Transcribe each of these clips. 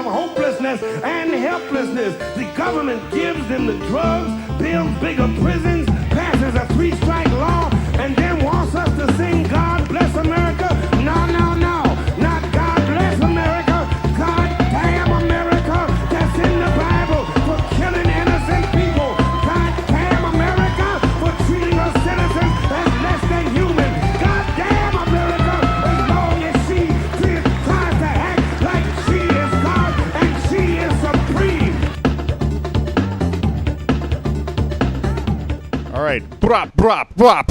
of hopelessness and helplessness. The government gives them the drugs, builds bigger prisons, passes a 3-strike law, and then wants us to sing God Bless America. No, no, no, not God Bless America. God damn America. That's in the Bible for killing innocent people. God damn America for treating us citizens as less than human. God damn America as long as she tries to act like she is God and she is supreme. All right, brop, brop, brop.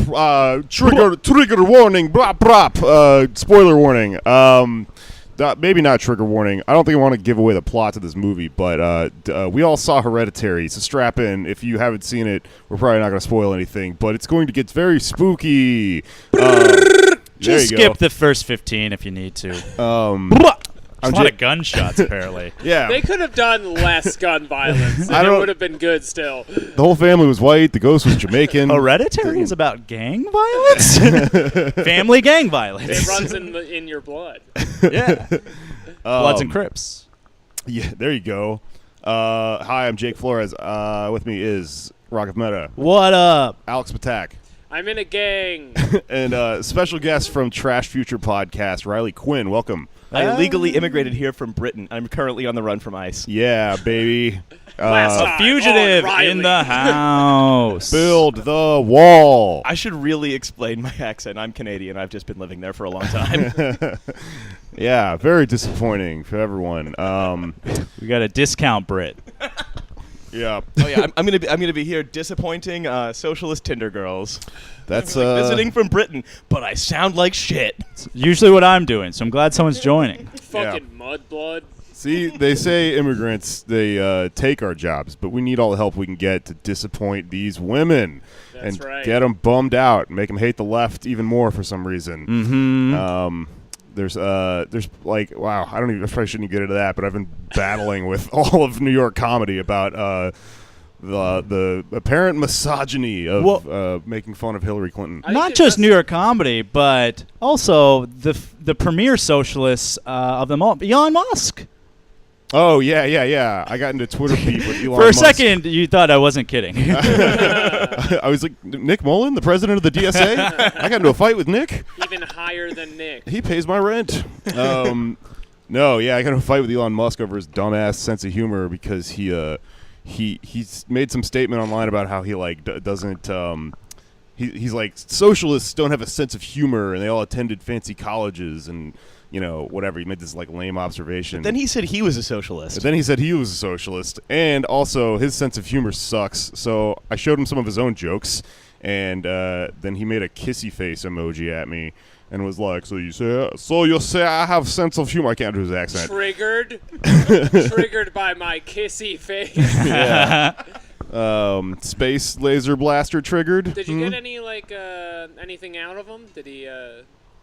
Trigger warning, brop, brop. Spoiler warning. Maybe not trigger warning. I don't think I want to give away the plot to this movie, but we all saw Hereditary, so strap in. If you haven't seen it, we're probably not going to spoil anything, but it's going to get very spooky. Just skip the first 15 if you need to. A lot of gunshots, apparently. Yeah. They could have done less gun violence, and it would have been good still. The whole family was white. The ghost was Jamaican. Hereditary is about gang violence? Family gang violence. It runs in your blood. Yeah. Bloods and Crips. Yeah, there you go. Hi, I'm Jake Flores. With me is Rock of Meta. What up? Alex Patak. I'm in a gang. And special guest from Trash Future Podcast, Riley Quinn. Welcome. I illegally immigrated here from Britain. I'm currently on the run from ICE. Yeah, baby. A fugitive in the house. Build the wall. I should really explain my accent. I'm Canadian. I've just been living there for a long time. Yeah, very disappointing for everyone. We got a discount Brit. Yeah. Oh yeah, I'm gonna be here disappointing socialist Tinder girls. That's visiting from Britain, but I sound like shit. It's usually what I'm doing, so I'm glad someone's joining. Fucking mudblood. See, they say immigrants, they take our jobs, but we need all the help we can get to disappoint these women. That's and right. get them bummed out and make them hate the left even more for some reason. Mm-hmm. There's like, wow, I probably shouldn't get into that, but I've been battling with all of New York comedy about the apparent misogyny of making fun of Hillary Clinton. Not just New York comedy, but also the premier socialists of them all, Elon Musk. Oh, yeah. I got into Twitter beef with Elon For a Musk. second, you thought I wasn't kidding. I was like, Nick Mullen, the president of the DSA? I got into a fight with Nick. Even higher than Nick. He pays my rent. No, yeah, I got into a fight with Elon Musk over his dumbass sense of humor because he's made some statement online about how he like doesn't he's like, socialists don't have a sense of humor and they all attended fancy colleges and whatever. He made this like lame observation. But then he said he was a socialist. And also his sense of humor sucks. So I showed him some of his own jokes, and then he made a kissy face emoji at me and was like, "So you say I have sense of humor?" I can't do his accent. Triggered by my kissy face. Yeah. Space laser blaster triggered. Did you get any anything out of him? Did he?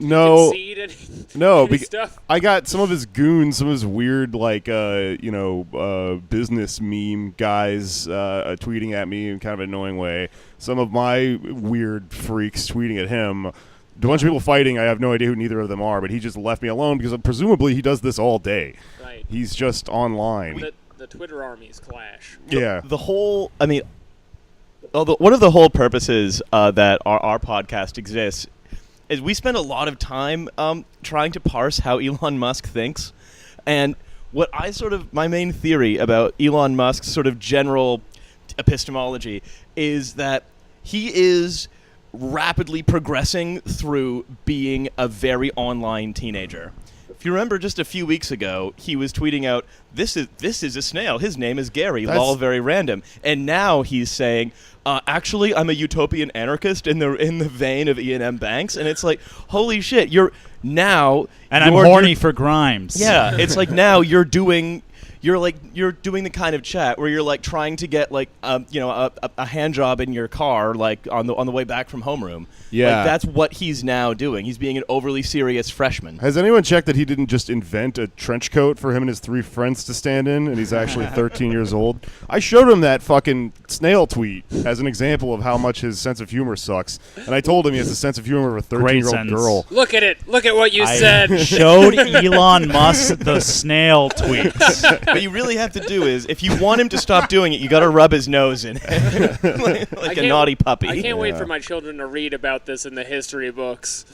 No, any stuff? I got some of his goons, some of his weird, business meme guys tweeting at me in kind of an annoying way. Some of my weird freaks tweeting at him. A bunch of people fighting. I have no idea who neither of them are, but he just left me alone because presumably he does this all day. Right. He's just online. The Twitter armies clash. Yeah. One of the whole purposes that our podcast exists is we spend a lot of time trying to parse how Elon Musk thinks. And what my main theory about Elon Musk's sort of general epistemology is that he is rapidly progressing through being a very online teenager. If you remember just a few weeks ago, he was tweeting out, this is a snail. His name is Gary. Lol, very random. And now he's saying, actually, I'm a utopian anarchist in the vein of Ian M. Banks. And it's like, holy shit, I'm horny for Grimes. Yeah, it's like now you're you're doing the kind of chat where you're like trying to get like a hand job in your car like on the way back from homeroom. Yeah, like, that's what he's now doing. He's being an overly serious freshman. Has anyone checked that he didn't just invent a trench coat for him and his 3 friends to stand in, and he's actually 13 years old? I showed him that fucking snail tweet as an example of how much his sense of humor sucks, and I told him he has a sense of humor of a 13-year-old girl. Look at it. Look at what you said. Showed Elon Musk the snail tweets. What you really have to do is, if you want him to stop doing it, you got to rub his nose in it, like a naughty puppy. I can't wait for my children to read about this in the history books.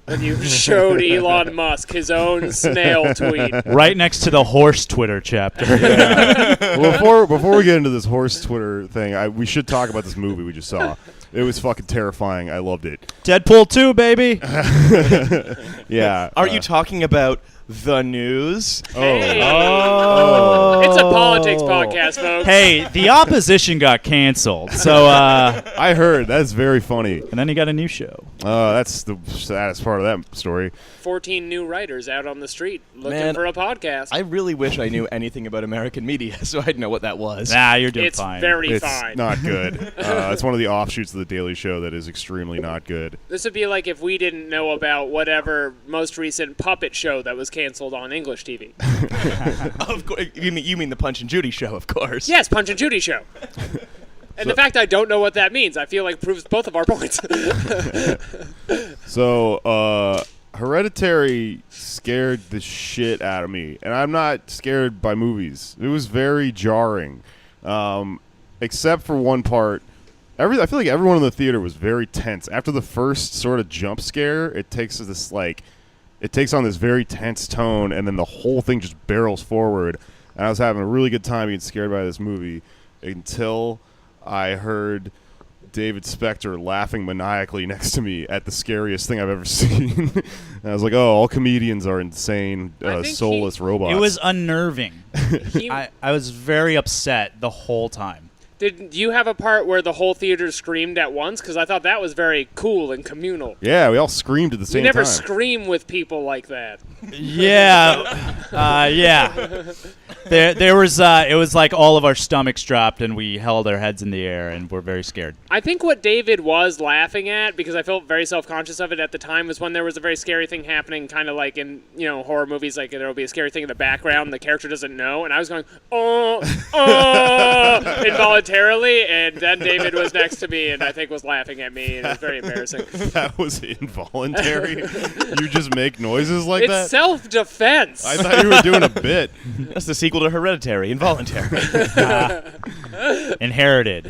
When you showed Elon Musk his own snail tweet. Right next to the horse Twitter chapter. Well, before we get into this horse Twitter thing, we should talk about this movie we just saw. It was fucking terrifying. I loved it. Deadpool 2, baby. Yeah. Aren't you talking about the news? Hey. Oh. It's a politics podcast, folks. Hey, the opposition got canceled, so I heard. That's very funny. and then he got a new show. That's the saddest part of that story. 14 new writers out on the street looking for a podcast. I really wish I knew anything about American media, so I'd know what that was. Nah, you're doing it's fine. very It's fine. not good. It's one of the offshoots of The Daily Show that is extremely not good. This would be like if we didn't know about whatever most recent puppet show that was canceled on English TV. Of course, you mean the Punch and Judy show, of course. Yes, Punch and Judy show. And the fact I don't know what that means, I feel like proves both of our points. So, Hereditary scared the shit out of me, and I'm not scared by movies. It was very jarring, except for one part. I feel like everyone in the theater was very tense. After the first sort of jump scare, it takes on this very tense tone, and then the whole thing just barrels forward. And I was having a really good time being scared by this movie until I heard David Spector laughing maniacally next to me at the scariest thing I've ever seen. And I was like, oh, all comedians are insane, soulless robots. It was unnerving. I was very upset the whole time. Did you have a part where the whole theater screamed at once? Because I thought that was very cool and communal. Yeah, we all screamed at the same time. You never scream with people like that. Yeah. Yeah. There was it was like all of our stomachs dropped and we held our heads in the air and we're very scared. I think what David was laughing at, because I felt very self-conscious of it at the time, was when there was a very scary thing happening, kind of like in horror movies, like there will be a scary thing in the background, the character doesn't know, and I was going, oh, involuntarily, and then David was next to me and I think was laughing at me, and it was very embarrassing. That was involuntary? You just make noises like that? It's self-defense. I thought you were doing a bit. That's the sequel to Hereditary, Involuntary. Inherited.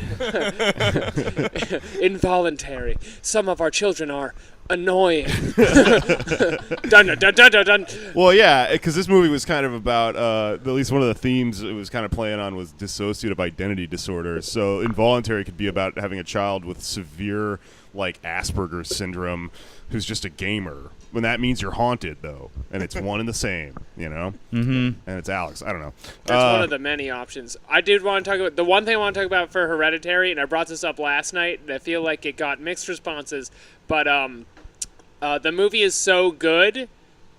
Involuntary. Some of our children are annoying. Dun, dun, dun, dun, dun, dun. Well, yeah, because this movie was kind of about, at least one of the themes it was kind of playing on was dissociative identity disorder. So involuntary could be about having a child with severe, like, Asperger's syndrome who's just a gamer. When that means you're haunted, though, and it's one and the same, Mm-hmm. And it's Alex. I don't know. That's one of the many options. I did want to talk about the one thing I want to talk about for Hereditary, and I brought this up last night, and I feel like it got mixed responses. But the movie is so good,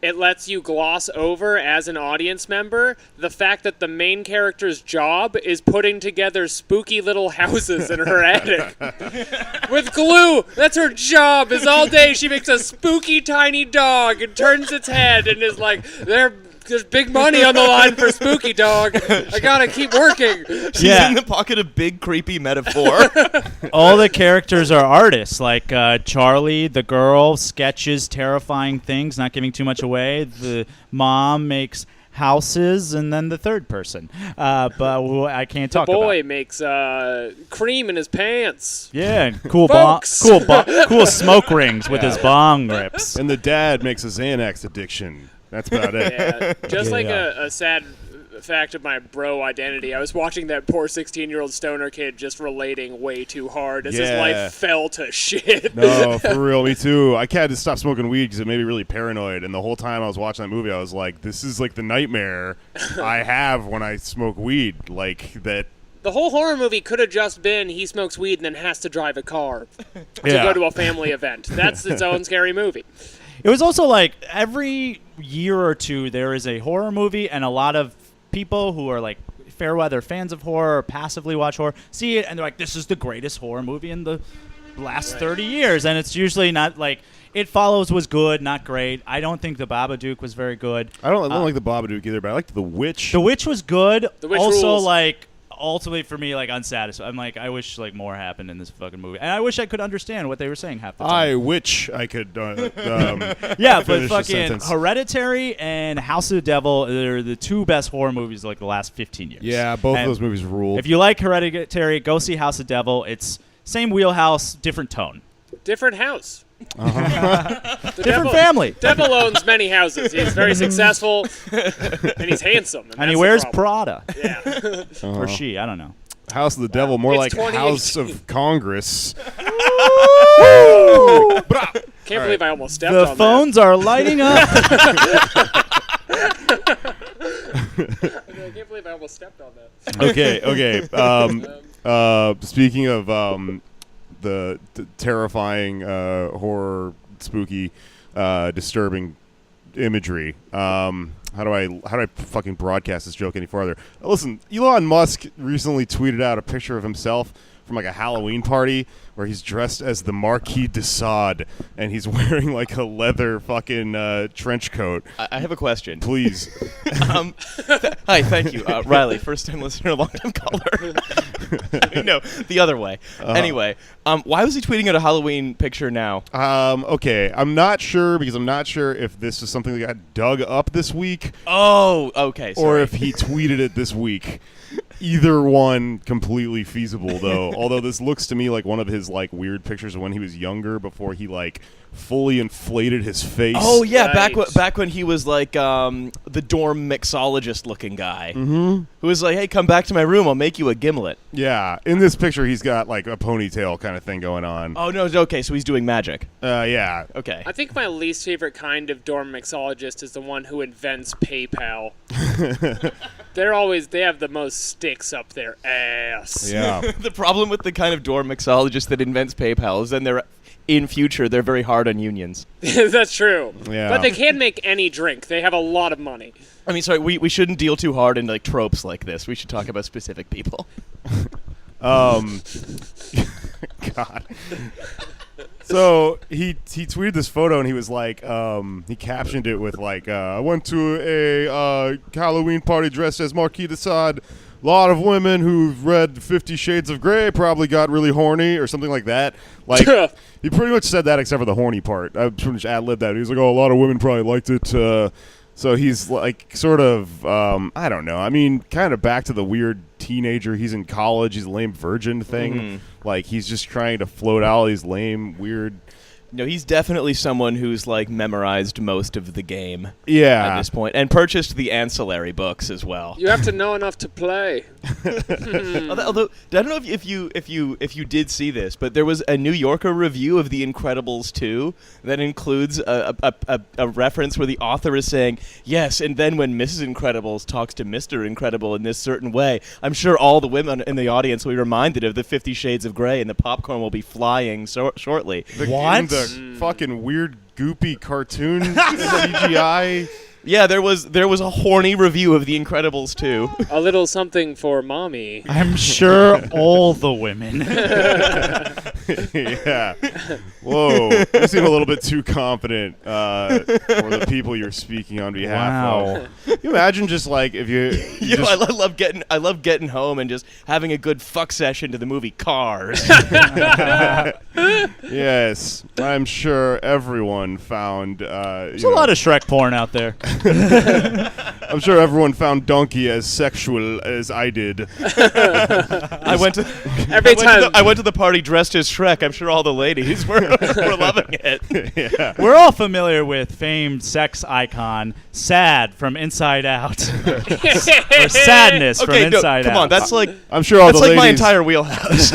it lets you gloss over as an audience member the fact that the main character's job is putting together spooky little houses in her attic with glue. That's her job. Is all day she makes a spooky tiny dog and turns its head and is like, there's big money on the line for Spooky Dog. I gotta keep working. She's in the pocket of big creepy metaphor. All the characters are artists, like Charlie, the girl, sketches terrifying things, not giving too much away. The mom makes houses, and then the third person. But I can't talk about. The boy makes cream in his pants. Yeah, cool smoke rings with his bong rips. And the dad makes a Xanax addiction. That's about it. Yeah, just like a sad fact of my bro identity, I was watching that poor 16-year-old stoner kid just relating way too hard as his life fell to shit. No, for real, me too. I had to stop smoking weed because it made me really paranoid, and the whole time I was watching that movie, I was like, this is like the nightmare I have when I smoke weed, like that. The whole horror movie could have just been he smokes weed and then has to drive a car to go to a family event. That's its own scary movie. It was also like every year or two there is a horror movie and a lot of people who are like fair weather fans of horror or passively watch horror see it and they're like, this is the greatest horror movie in the last 30 years. And it's usually not like It Follows was good, not great. I don't think The Babadook was very good. I don't like The Babadook either, but I liked The Witch. The Witch was good. The Witch also, rules. like, ultimately for me, like, unsatisfied. I'm like, I wish like more happened in this fucking movie, and I wish I could understand what they were saying half the time. I wish I could. Yeah, but finish the fucking sentence. Hereditary and House of the Devil, they're the two best horror movies of, like, the last 15 years. Yeah, both And of those movies rule. If you like Hereditary, go see House of the Devil. It's same wheelhouse, different tone. Different house. Different devil, family. Devil owns many houses. He's very successful, and he's handsome. And he that's wears the problem. Prada. Yeah. Or she, I don't know. House of the Devil, more It's like 2018. House of Congress. Can't believe I almost stepped The on phones are lighting up. that. I can't believe I almost stepped on that. Okay. Speaking of the terrifying, horror, spooky, disturbing imagery. How do I fucking broadcast this joke any farther? Listen, Elon Musk recently tweeted out a picture of himself from like a Halloween party where he's dressed as the Marquis de Sade and he's wearing like a leather fucking trench coat. I have a question. Please. Hi, thank you. Riley, first-time listener, long-time caller. No, the other way. Anyway, why was he tweeting out a Halloween picture now? Okay, I'm not sure because I'm not sure if this is something that got dug up this week Oh, okay. Sorry. or if he tweeted it this week. Either one completely feasible though. Although this looks to me like one of his like weird pictures of when he was younger before he like fully inflated his face. Oh yeah, Right. back when he was like the dorm mixologist looking guy, who was like, "Hey, come back to my room. I'll make you a gimlet." Yeah, in this picture he's got like a ponytail kind of thing going on. Oh no, okay, so he's doing magic. Yeah. Okay. I think my least favorite kind of dorm mixologist is the one who invents PayPal. They have the most sticks up their ass. Yeah. The problem with the kind of dorm mixologist that invents PayPal is then in future they're very hard on unions. That's true. Yeah. But they can make any drink. They have a lot of money. I mean, sorry, we shouldn't deal too hard into like tropes like this. We should talk about specific people. God. So he tweeted this photo and he was like, he captioned it with like, I went to a Halloween party dressed as Marquis de Sade. A lot of women who've read 50 Shades of Grey probably got really horny or something like that. Like, he pretty much said that except for the horny part. I pretty much ad-libbed that. He was like, oh, a lot of women probably liked it. So he's like sort of, I don't know. I mean, kind of back to the weird teenager. He's in college. He's a lame virgin thing. Like, he's just trying to float out all these lame, weird. No, he's definitely someone who's like memorized most of the game at Yeah. this point, and purchased the ancillary books as well. You have to know enough to play. Although I don't know if you did see this, but there was a New Yorker review of The Incredibles 2 that includes a reference where the author is saying, yes, and then when Mrs. Incredibles talks to Mr. Incredible in this certain way, I'm sure all the women in the audience will be reminded of the 50 Shades of Grey, and the popcorn will be flying shortly. What? The fucking weird, goopy cartoon CGI. Yeah, there was a horny review of The Incredibles 2. A little something for mommy. I'm sure all the women. Yeah. Whoa. You seem a little bit too confident for the people you're speaking on behalf Wow. of. Can you imagine just like if you Yo, just- I love getting home and just having a good fuck session to the movie Cars. Yes, I'm sure everyone found. There's a lot of Shrek porn out there. I'm sure everyone found Donkey as sexual as I did. I went to I went to the party dressed as Shrek. I'm sure all the ladies were loving it. Yeah. We're all familiar with famed sex icon Sad from Inside Out, or Sadness from Okay, no, Inside come Out. on, that's like I'm sure all the my ladies. entire wheelhouse.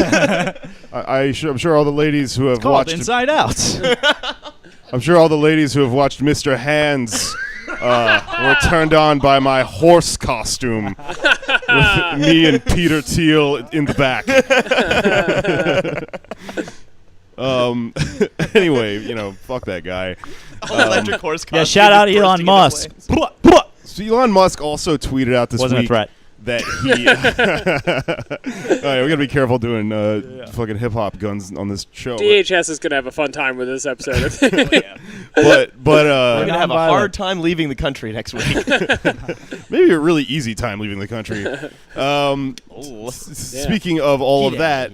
I'm sure all the ladies who have called watched. Inside Out. I'm sure all the ladies who have watched Mr. Hands were turned on by my horse costume with me and Peter Thiel in the back. Anyway, fuck that guy. Electric horse Yeah, costume shout out bursting Elon into Musk. flames. So Elon Musk also tweeted out this Wasn't a week threat. that he. All right, we gotta be careful doing fucking hip hop guns on this show. DHS is gonna have a fun time with this episode. But We're gonna have a Nonviolent. hard time leaving the country next week. maybe a really easy time leaving the country. Speaking of all of that,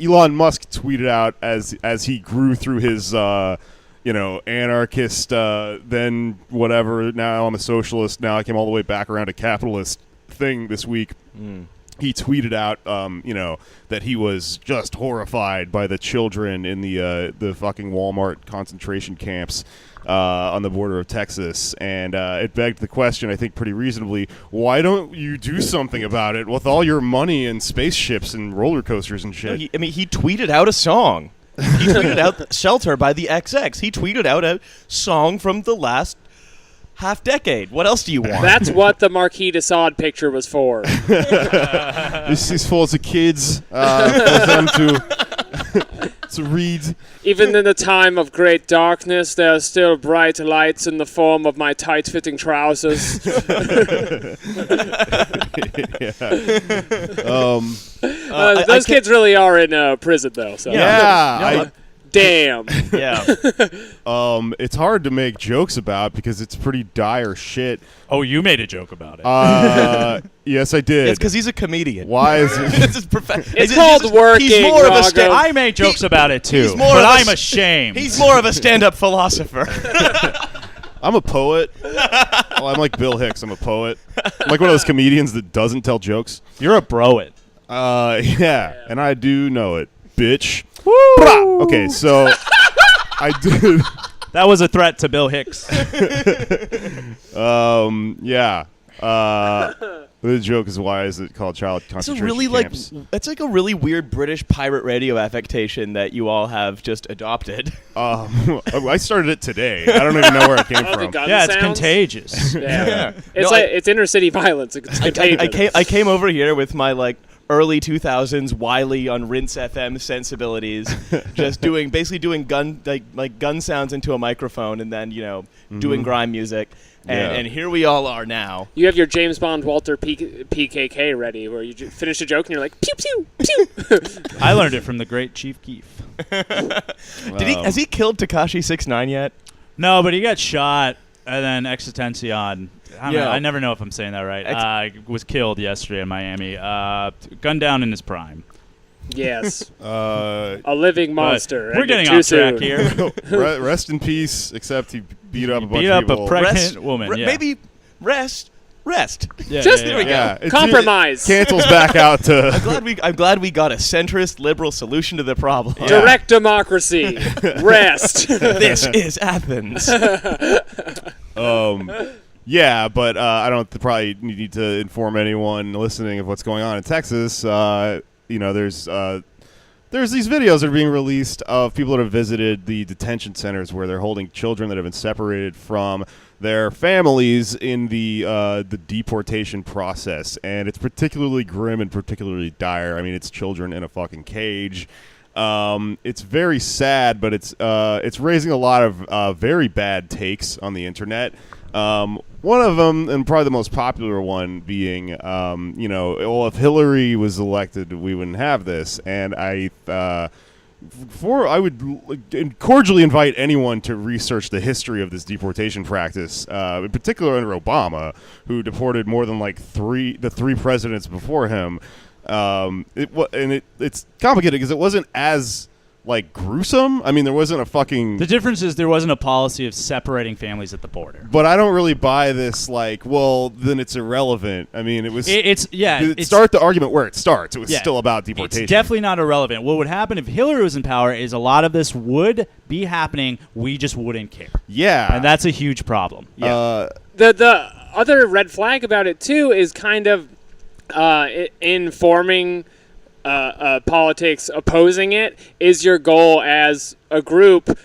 Elon Musk tweeted out as he grew through his anarchist, then whatever. Now I'm a socialist. Now I came all the way back around to capitalist thing this week. He tweeted out, that he was just horrified by the children in the fucking Walmart concentration camps on the border of Texas, and it begged the question, I think pretty reasonably, why don't you do something about it with all your money and spaceships and roller coasters and shit? He tweeted out a song. He tweeted out "Shelter" by the XX. He tweeted out a song from the last half decade. What else do you want? That's what the Marquis de Sade picture was for. This is for the kids, for them to read. Even in the time of great darkness, there are still bright lights in the form of my tight-fitting trousers. Those kids really are in prison, though. So. Damn. Yeah. It's hard to make jokes about because it's pretty dire shit. Oh, you made a joke about it. Yes, I did. It's because he's a comedian. Why is it? It's called working, He's more of a Rago. I made jokes about it too, he's more but of a I'm s- ashamed. He's more of a stand-up philosopher. I'm a poet. Well, I'm like Bill Hicks. I'm a poet. I'm like one of those comedians that doesn't tell jokes. You're a broet. Yeah, and I do know it, bitch. Woo! Brah! Okay, so I did. That was a threat to Bill Hicks. Yeah. The joke is, why is it called child It's a concentration really camps? it's like a really weird British pirate radio affectation that you all have just adopted. I started it today. I don't even know where it came Oh, the from. gun Yeah, it's sounds? contagious. Yeah. No, It's inner city violence. It's contagious. I came over here with my early 2000s Wiley on Rinse FM sensibilities, just basically doing gun sounds into a microphone and then doing grime music. And here we all are now. You have your James Bond Walter PKK ready, where you finish a joke and you're like, pew, pew, pew. I learned it from the great Chief Keef. Has he killed Tekashi 6ix9ine yet? No, but he got shot, and then Exitencion. Yeah. I never know if I'm saying that right. Was killed yesterday in Miami. Gunned down in his prime. Yes. Uh, A living monster. We're getting too off track soon. here. rest in peace. Except he beat up a bunch Beat of up people. a pregnant woman. Yeah. Maybe rest. Yeah, Just- yeah, there we yeah. Yeah, it's- Compromise. It cancels back out to. I'm glad we got a centrist liberal solution to the problem. Yeah. Direct democracy. Rest. This is Athens. Yeah, but I don't probably need to inform anyone listening of what's going on in Texas. There's these videos that are being released of people that have visited the detention centers where they're holding children that have been separated from their families in the deportation process, and it's particularly grim and particularly dire. I mean, it's children in a fucking cage. It's very sad, but it's raising a lot of very bad takes on the internet. One of them, and probably the most popular one, being, well, if Hillary was elected, we wouldn't have this. And I would cordially invite anyone to research the history of this deportation practice, in particular under Obama, who deported more than the three presidents before him. It's complicated because it wasn't as gruesome. I mean, there wasn't a fucking. The difference is there wasn't a policy of separating families at the border. But I don't really buy this. Well, then it's irrelevant. I mean, it was. Start the argument where it starts. It was still about deportation. It's definitely not irrelevant. What would happen if Hillary was in power is a lot of this would be happening. We just wouldn't care. Yeah, and that's a huge problem. Yeah. The other red flag about it too is kind of informing. Politics opposing it is your goal as a group,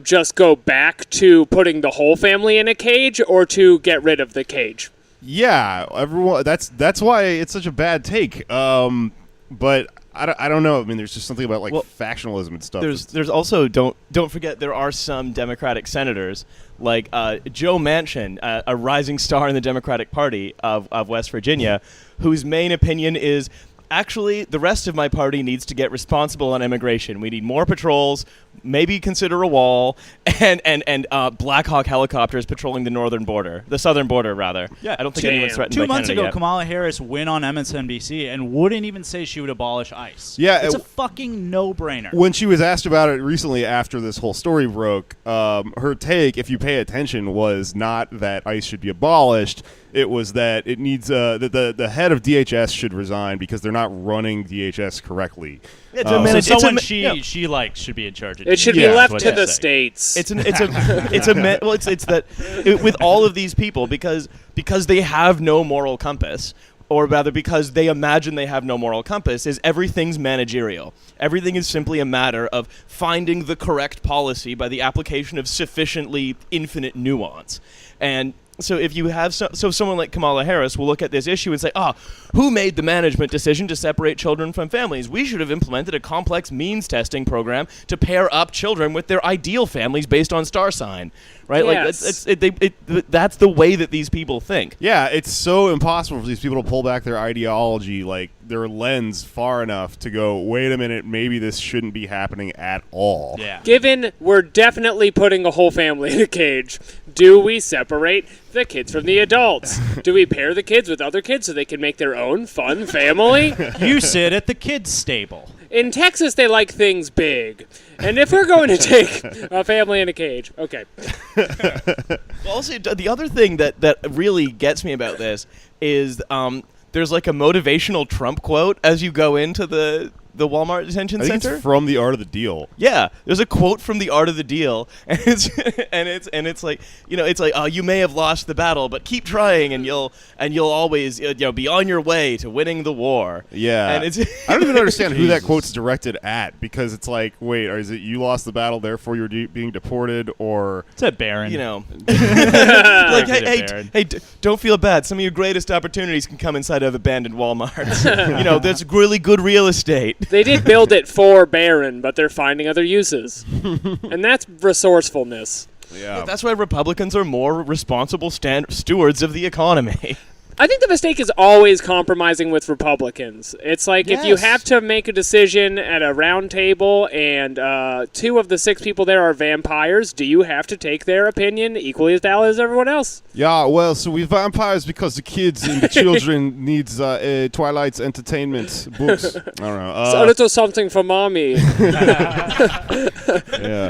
just go back to putting the whole family in a cage or to get rid of the cage. Yeah, everyone. That's why it's such a bad take. But I don't know. I mean, there's just something about like Well, factionalism and stuff. There's also don't forget there are some Democratic senators like Joe Manchin, a rising star in the Democratic Party of West Virginia, whose main opinion is, actually, the rest of my party needs to get responsible on immigration. We need more patrols, maybe consider a wall, and Black Hawk helicopters patrolling the southern border, rather. Yeah. I don't think Damn. anyone's threatened 2 by months Canada ago, yet. Kamala Harris went on MSNBC and wouldn't even say she would abolish ICE. Yeah, it's a fucking no-brainer. When she was asked about it recently after this whole story broke, her take, if you pay attention, was not that ICE should be abolished. It was that it needs that the head of DHS should resign because they're not running DHS correctly. Yeah, to So manage- it's a someone ma- she yeah. she likes should be in charge of It should Yeah, be left what to they the say. states. It's with all of these people because they have no moral compass, or rather because they imagine they have no moral compass, is everything's managerial. Everything is simply a matter of finding the correct policy by the application of sufficiently infinite nuance. And so if you have someone like Kamala Harris will look at this issue and say, who made the management decision to separate children from families? We should have implemented a complex means testing program to pair up children with their ideal families based on star sign, right? Yes. That's the way that these people think. Yeah, it's so impossible for these people to pull back their ideology, like their lens, far enough to go, wait a minute, maybe this shouldn't be happening at all. Yeah. Given we're definitely putting a whole family in a cage, do we separate the kids from the adults? Do we pair the kids with other kids so they can make their own fun family? You sit at the kids' stable. In Texas, they like things big. And if we're going to take a family in a cage, okay. Well, also, the other thing that really gets me about this is there's like a motivational Trump quote as you go into the Walmart detention I think center. it's from The Art of the Deal. Yeah, there's a quote from The Art of the Deal, and it's like, it's like, oh, you may have lost the battle, but keep trying, and you'll always be on your way to winning the war. Yeah, and it's I don't even understand who that Jesus. quote's directed at, because it's like, wait, or is it you lost the battle, therefore you're being deported, or It's a Baron. Like, Directed at hey, don't feel bad. Some of your greatest opportunities can come inside of abandoned Walmarts. There's really good real estate. They did build it for Barron, but they're finding other uses. And that's resourcefulness. yeah, That's why Republicans are more responsible stewards of the economy. I think the mistake is always compromising with Republicans. It's like if you Yes. have to make a decision at a round table and 2 of the 6 people there are vampires, do you have to take their opinion equally as valid as everyone else? yeah. Well, so we vampires because the kids and the children needs Twilight's entertainment books. I don't know. So a little something for mommy. Yeah.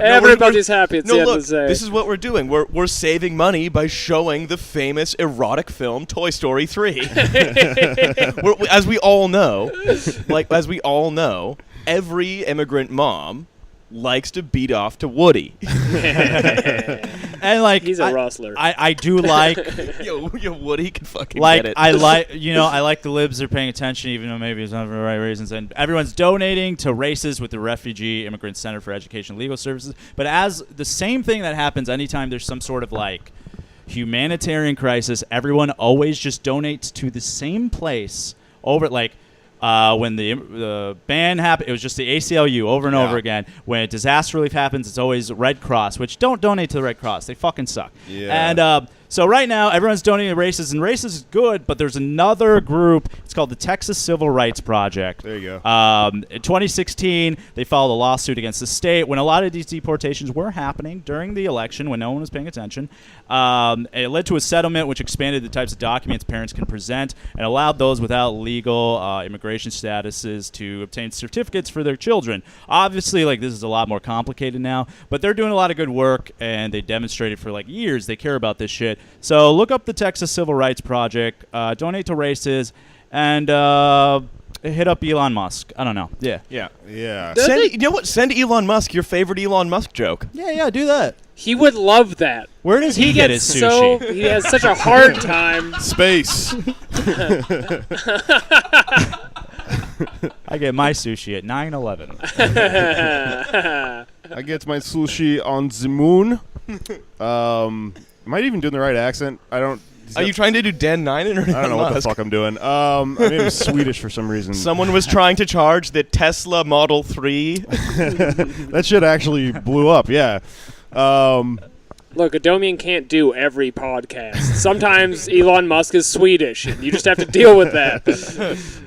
Everybody's happy at the No, end look, of the day. this is what we're doing. We're saving money by showing the famous erotic film Toy Story 3. As we all know, every immigrant mom likes to beat off to Woody. And like He's a rustler. I do like yo, Woody can fucking like get it. I like the libs are paying attention, even though maybe it's not for the right reasons, and everyone's donating to races with the Refugee Immigrant Center for Education and Legal Services. But as the same thing that happens anytime there's some sort of like humanitarian crisis, everyone always just donates to the same place over like when the ban happened, it was just the ACLU over and over again. When disaster relief happens, it's always Red Cross, which don't donate to the Red Cross. They fucking suck. Yeah. And so right now, everyone's donating to races, and races is good, but there's another group. It's called the Texas Civil Rights Project. There you go. In 2016, they filed a lawsuit against the state when a lot of these deportations were happening during the election when no one was paying attention. It led to a settlement which expanded the types of documents parents can present and allowed those without legal immigration statuses to obtain certificates for their children. Obviously, like, this is a lot more complicated now, but they're doing a lot of good work, and they demonstrated for like years they care about this shit. So look up the Texas Civil Rights Project, donate to races, and hit up Elon Musk. I don't know. Yeah. yeah. Yeah. You know what? Send Elon Musk your favorite Elon Musk joke. Yeah, do that. He would love that. Where does he get his gets sushi? he has such a hard time. Space. I get my sushi at 9/11. I get my sushi on the moon. Am I even doing the right accent? I don't. Are you trying to do Dan Ninen or I don't know what the Musk? fuck I'm doing. I mean, it was Swedish for some reason. Someone was trying to charge the Tesla Model 3. That shit actually blew up. Yeah. Look, Adomian can't do every podcast. Sometimes Elon Musk is Swedish, and you just have to deal with that.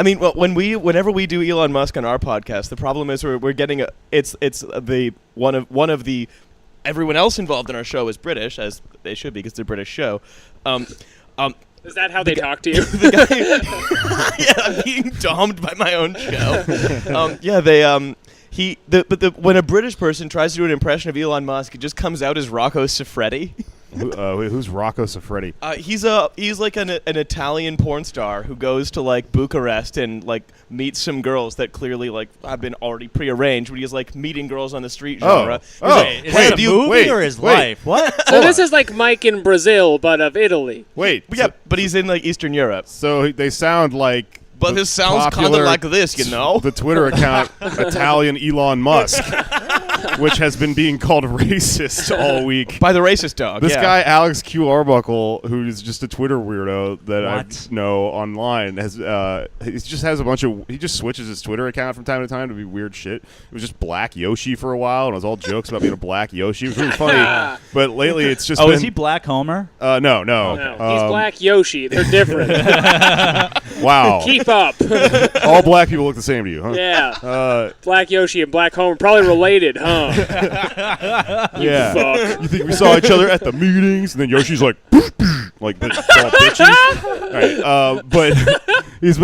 I mean, well, whenever we do Elon Musk on our podcast, the problem is we're getting it's the one of the everyone else involved in our show is British, as they should be because it's a British show. Is that how they talk to you? Yeah, I'm being domed by my own show. When a British person tries to do an impression of Elon Musk, it just comes out as Rocco Siffredi. Who's Rocco Siffredi? He's like an Italian porn star who goes to like Bucharest and like meets some girls that clearly like have been already prearranged. But he's like meeting girls on the street genre. Wait, is that a movie or his life? What? So this is like Mike in Brazil, but of Italy. Wait. Yeah, but he's in like Eastern Europe. So they sound like. But the this sounds kind of popular- like this, you know? The Twitter account Italian Elon Musk, which has been being called racist all week. By the racist dog. This yeah. guy, Alex Q. Arbuckle, who's just a Twitter weirdo that I What? know online, he just has he just switches his Twitter account from time to time to be weird shit. It was just Black Yoshi for a while, and it was all jokes about being a Black Yoshi. It was really funny. But lately it's just been, Is he Black Homer? No. No, he's Black Yoshi. They're different. Wow. Keep up. All black people look the same to you, huh? Yeah. Black Yoshi and Black Homer probably related, huh? Yeah. Fuck. You think we saw each other at the meetings, and then Yoshi's like all bitchy. All right, but he's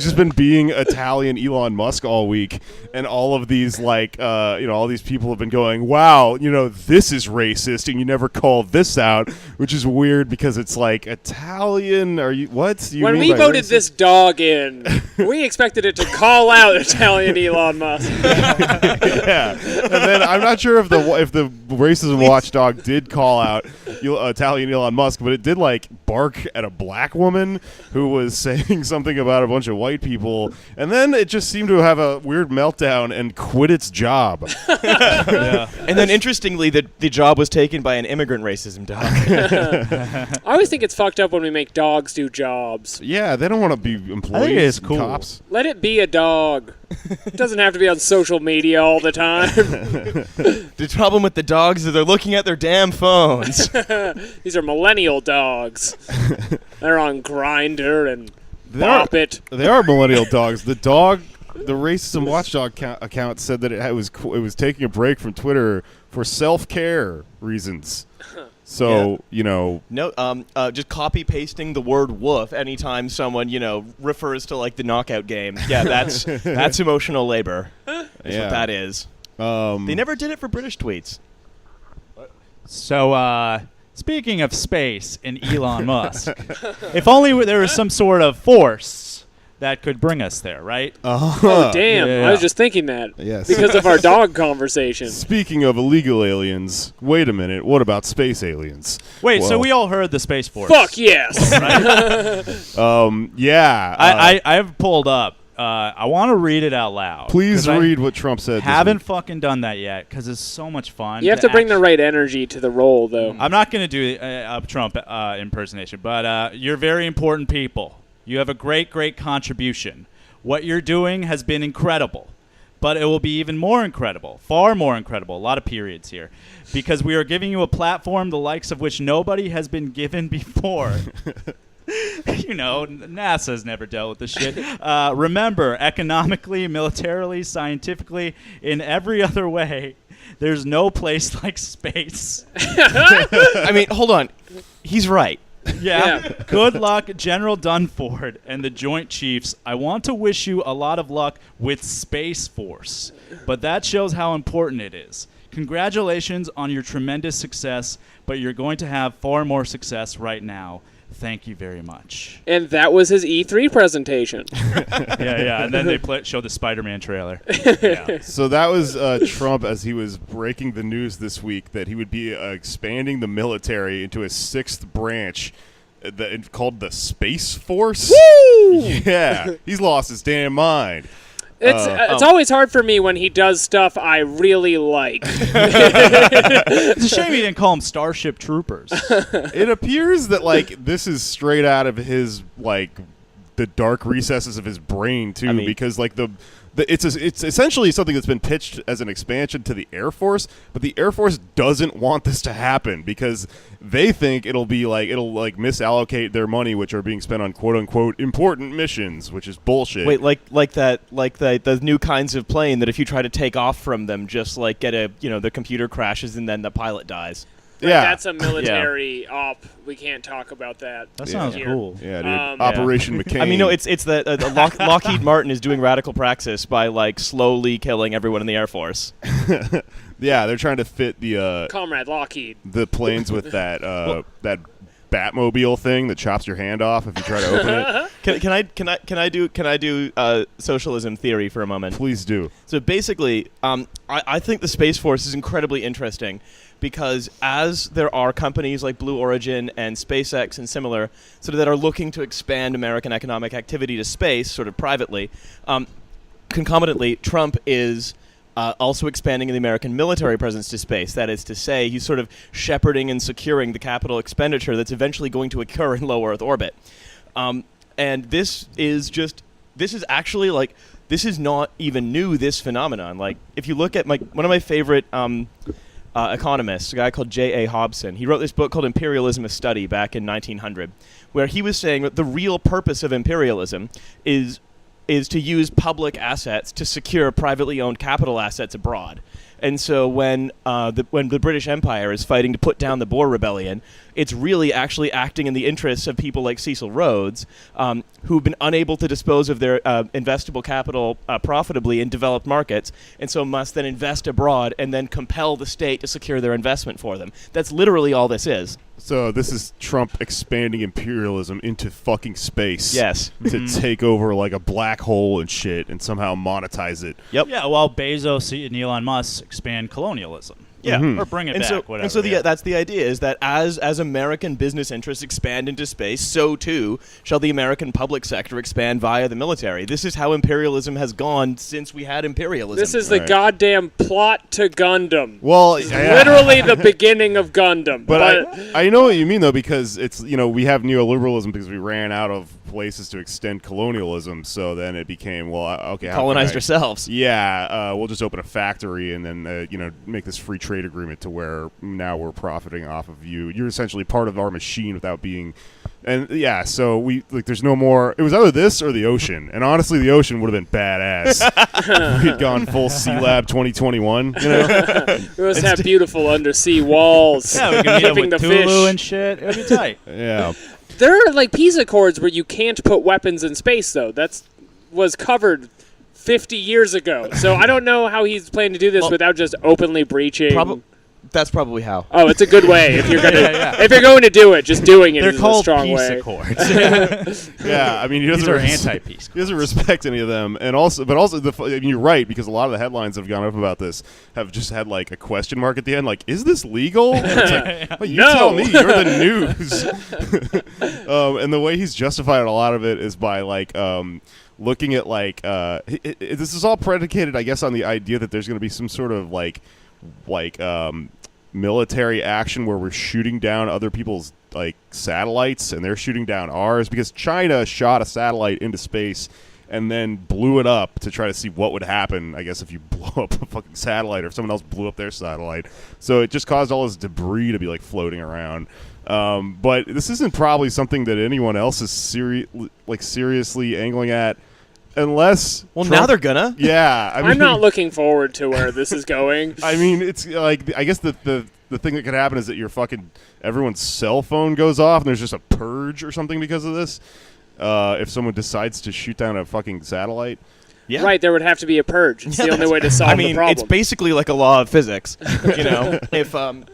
just been being Italian Elon Musk all week, and all of these all these people have been going, wow, this is racist, and you never call this out, which is weird because it's like Italian. Are you what? Do you When mean we by voted racist? this dog in, we expected it to call out Italian Elon Musk. Yeah, and then I'm not sure if the racism watchdog did call out Italian Elon Musk, but it did like bark at a black woman who was saying something about a bunch of white people, and then it just seemed to have a weird meltdown and quit its job. Yeah. And then interestingly, the job was taken by an immigrant racism dog. I always think it's fucked up when we make dogs do jobs. Yeah, they don't want to be employees. I think it is and cool. Cops. Let it be a dog. It doesn't have to be on social media all the time. The problem with the dogs is they're looking at their damn phones. These are millennial dogs. They're on Grindr and They are- Bop It. They are millennial dogs. The racism watchdog account said that it was taking a break from Twitter for self-care reasons. So, No, just copy pasting the word "woof" anytime someone refers to like the knockout game. Yeah, that's emotional labor. Is Yeah. what that is. They never did it for British tweets. So, speaking of space and Elon Musk, if only there was some sort of force that could bring us there, right? Oh, damn. Yeah. I was just thinking that. Yes. Because of our dog conversation. Speaking of illegal aliens, wait a minute. What about space aliens? Wait, so Well, we all heard the Space Force. Fuck yes. yeah. I've pulled up. I want to read it out loud. Please 'cause I read what Trump said. this Haven't week. fucking done that yet because it's so much fun. You have to bring the right energy to the role, though. I'm not going to do a Trump impersonation, but you're very important people. You have a great, great contribution. What you're doing has been incredible, but it will be even more incredible, far more incredible. A lot of periods here, because we are giving you a platform the likes of which nobody has been given before. NASA's never dealt with this shit. Remember, economically, militarily, scientifically, in every other way, there's no place like space. I mean, hold on. He's right. Yeah. Good luck, General Dunford and the Joint Chiefs. I want to wish you a lot of luck with Space Force, but that shows how important it is. Congratulations on your tremendous success, but you're going to have far more success right now. Thank you very much. And that was his E3 presentation. Yeah. And then they show the Spider-Man trailer. So that was Trump as he was breaking the news this week that he would be expanding the military into a sixth branch called the Space Force. Woo! Yeah, he's lost his damn mind. It's always hard for me when he does stuff I really like. It's a shame he didn't call them Starship Troopers. It appears that like this is straight out of his like the dark recesses of his brain too, because like it's essentially something that's been pitched as an expansion to the Air Force, but the Air Force doesn't want this to happen because they think it'll misallocate their money, which are being spent on quote unquote important missions, which is bullshit. Wait, like the new kinds of plane that if you try to take off from them, just like get the computer crashes and then the pilot dies. Yeah, that's a military op. We can't talk about that. That sounds cool. Yeah, dude. Operation McCain. I mean, no, it's that Lockheed Martin is doing radical praxis by like slowly killing everyone in the Air Force. Yeah, they're trying to fit the Comrade Lockheed the planes with that that Batmobile thing that chops your hand off if you try to open it. Can I do socialism theory for a moment? Please do. So basically, I think the Space Force is incredibly interesting because as there are companies like Blue Origin and SpaceX and similar sort of that are looking to expand American economic activity to space sort of privately, concomitantly, Trump is also expanding the American military presence to space. That is to say, he's sort of shepherding and securing the capital expenditure that's eventually going to occur in low Earth orbit. And this is not even new, this phenomenon. Like, if you look at one of my favorite economists, a guy called J.A. Hobson, he wrote this book called Imperialism: A Study back in 1900, where he was saying that the real purpose of imperialism is to use public assets to secure privately owned capital assets abroad. And so when the British Empire is fighting to put down the Boer Rebellion, it's really actually acting in the interests of people like Cecil Rhodes, who've been unable to dispose of their investable capital profitably in developed markets, and so must then invest abroad and then compel the state to secure their investment for them. That's literally all this is. So this is Trump expanding imperialism into fucking space. Yes. To take over like a black hole and shit and somehow monetize it. Yep. Yeah, while Bezos and Elon Musk expand colonialism. Yeah, or bring it back, whatever. And so that's the idea, is that as American business interests expand into space, so too shall the American public sector expand via the military. This is how imperialism has gone since we had imperialism. This is the goddamn plot to Gundam. Well, literally the beginning of Gundam. But I know what you mean, though, because it's, we have neoliberalism because we ran out of places to extend colonialism, so then it became, colonized ourselves. Yeah, we'll just open a factory and then, make this free trade agreement to where now we're profiting off of you. You're essentially part of our machine without being... And, yeah, so there's no more... It was either this or the ocean, and honestly, the ocean would have been badass if we'd gone full Sea Lab 2021, We must have beautiful undersea walls. Yeah, we can meet up with the Tulu fish. and shit. It would be tight. Yeah. There are like peace accords where you can't put weapons in space, though. That was covered 50 years ago. So I don't know how he's planning to do this without just openly breaching. That's probably how. Oh, it's a good way if you're gonna if you're going to do it. Just doing it They're is called a strong peace way. accords. Yeah, I mean, These are anti-peace. He doesn't respect any of them, and also, you're right, because a lot of the headlines that have gone up about this have just had like a question mark at the end, like, "Is this legal?" And it's like, well, you tell me. You're the news. And the way he's justified a lot of it is by like looking at like this is all predicated, I guess, on the idea that there's going to be some sort of like military action where we're shooting down other people's like satellites and they're shooting down ours, because China shot a satellite into space and then blew it up to try to see what would happen, I guess, if you blow up a fucking satellite or if someone else blew up their satellite. So it just caused all this debris to be like floating around. But this isn't probably something that anyone else is seriously angling at. Unless now they're gonna. Yeah, I mean, I'm not looking forward to where this is going. I mean, it's like, I guess the thing that could happen is that everyone's cell phone goes off and there's just a purge or something because of this. If someone decides to shoot down a fucking satellite. Yeah. Right, there would have to be a purge. It's the only way to solve the problem. It's basically like a law of physics. If Trump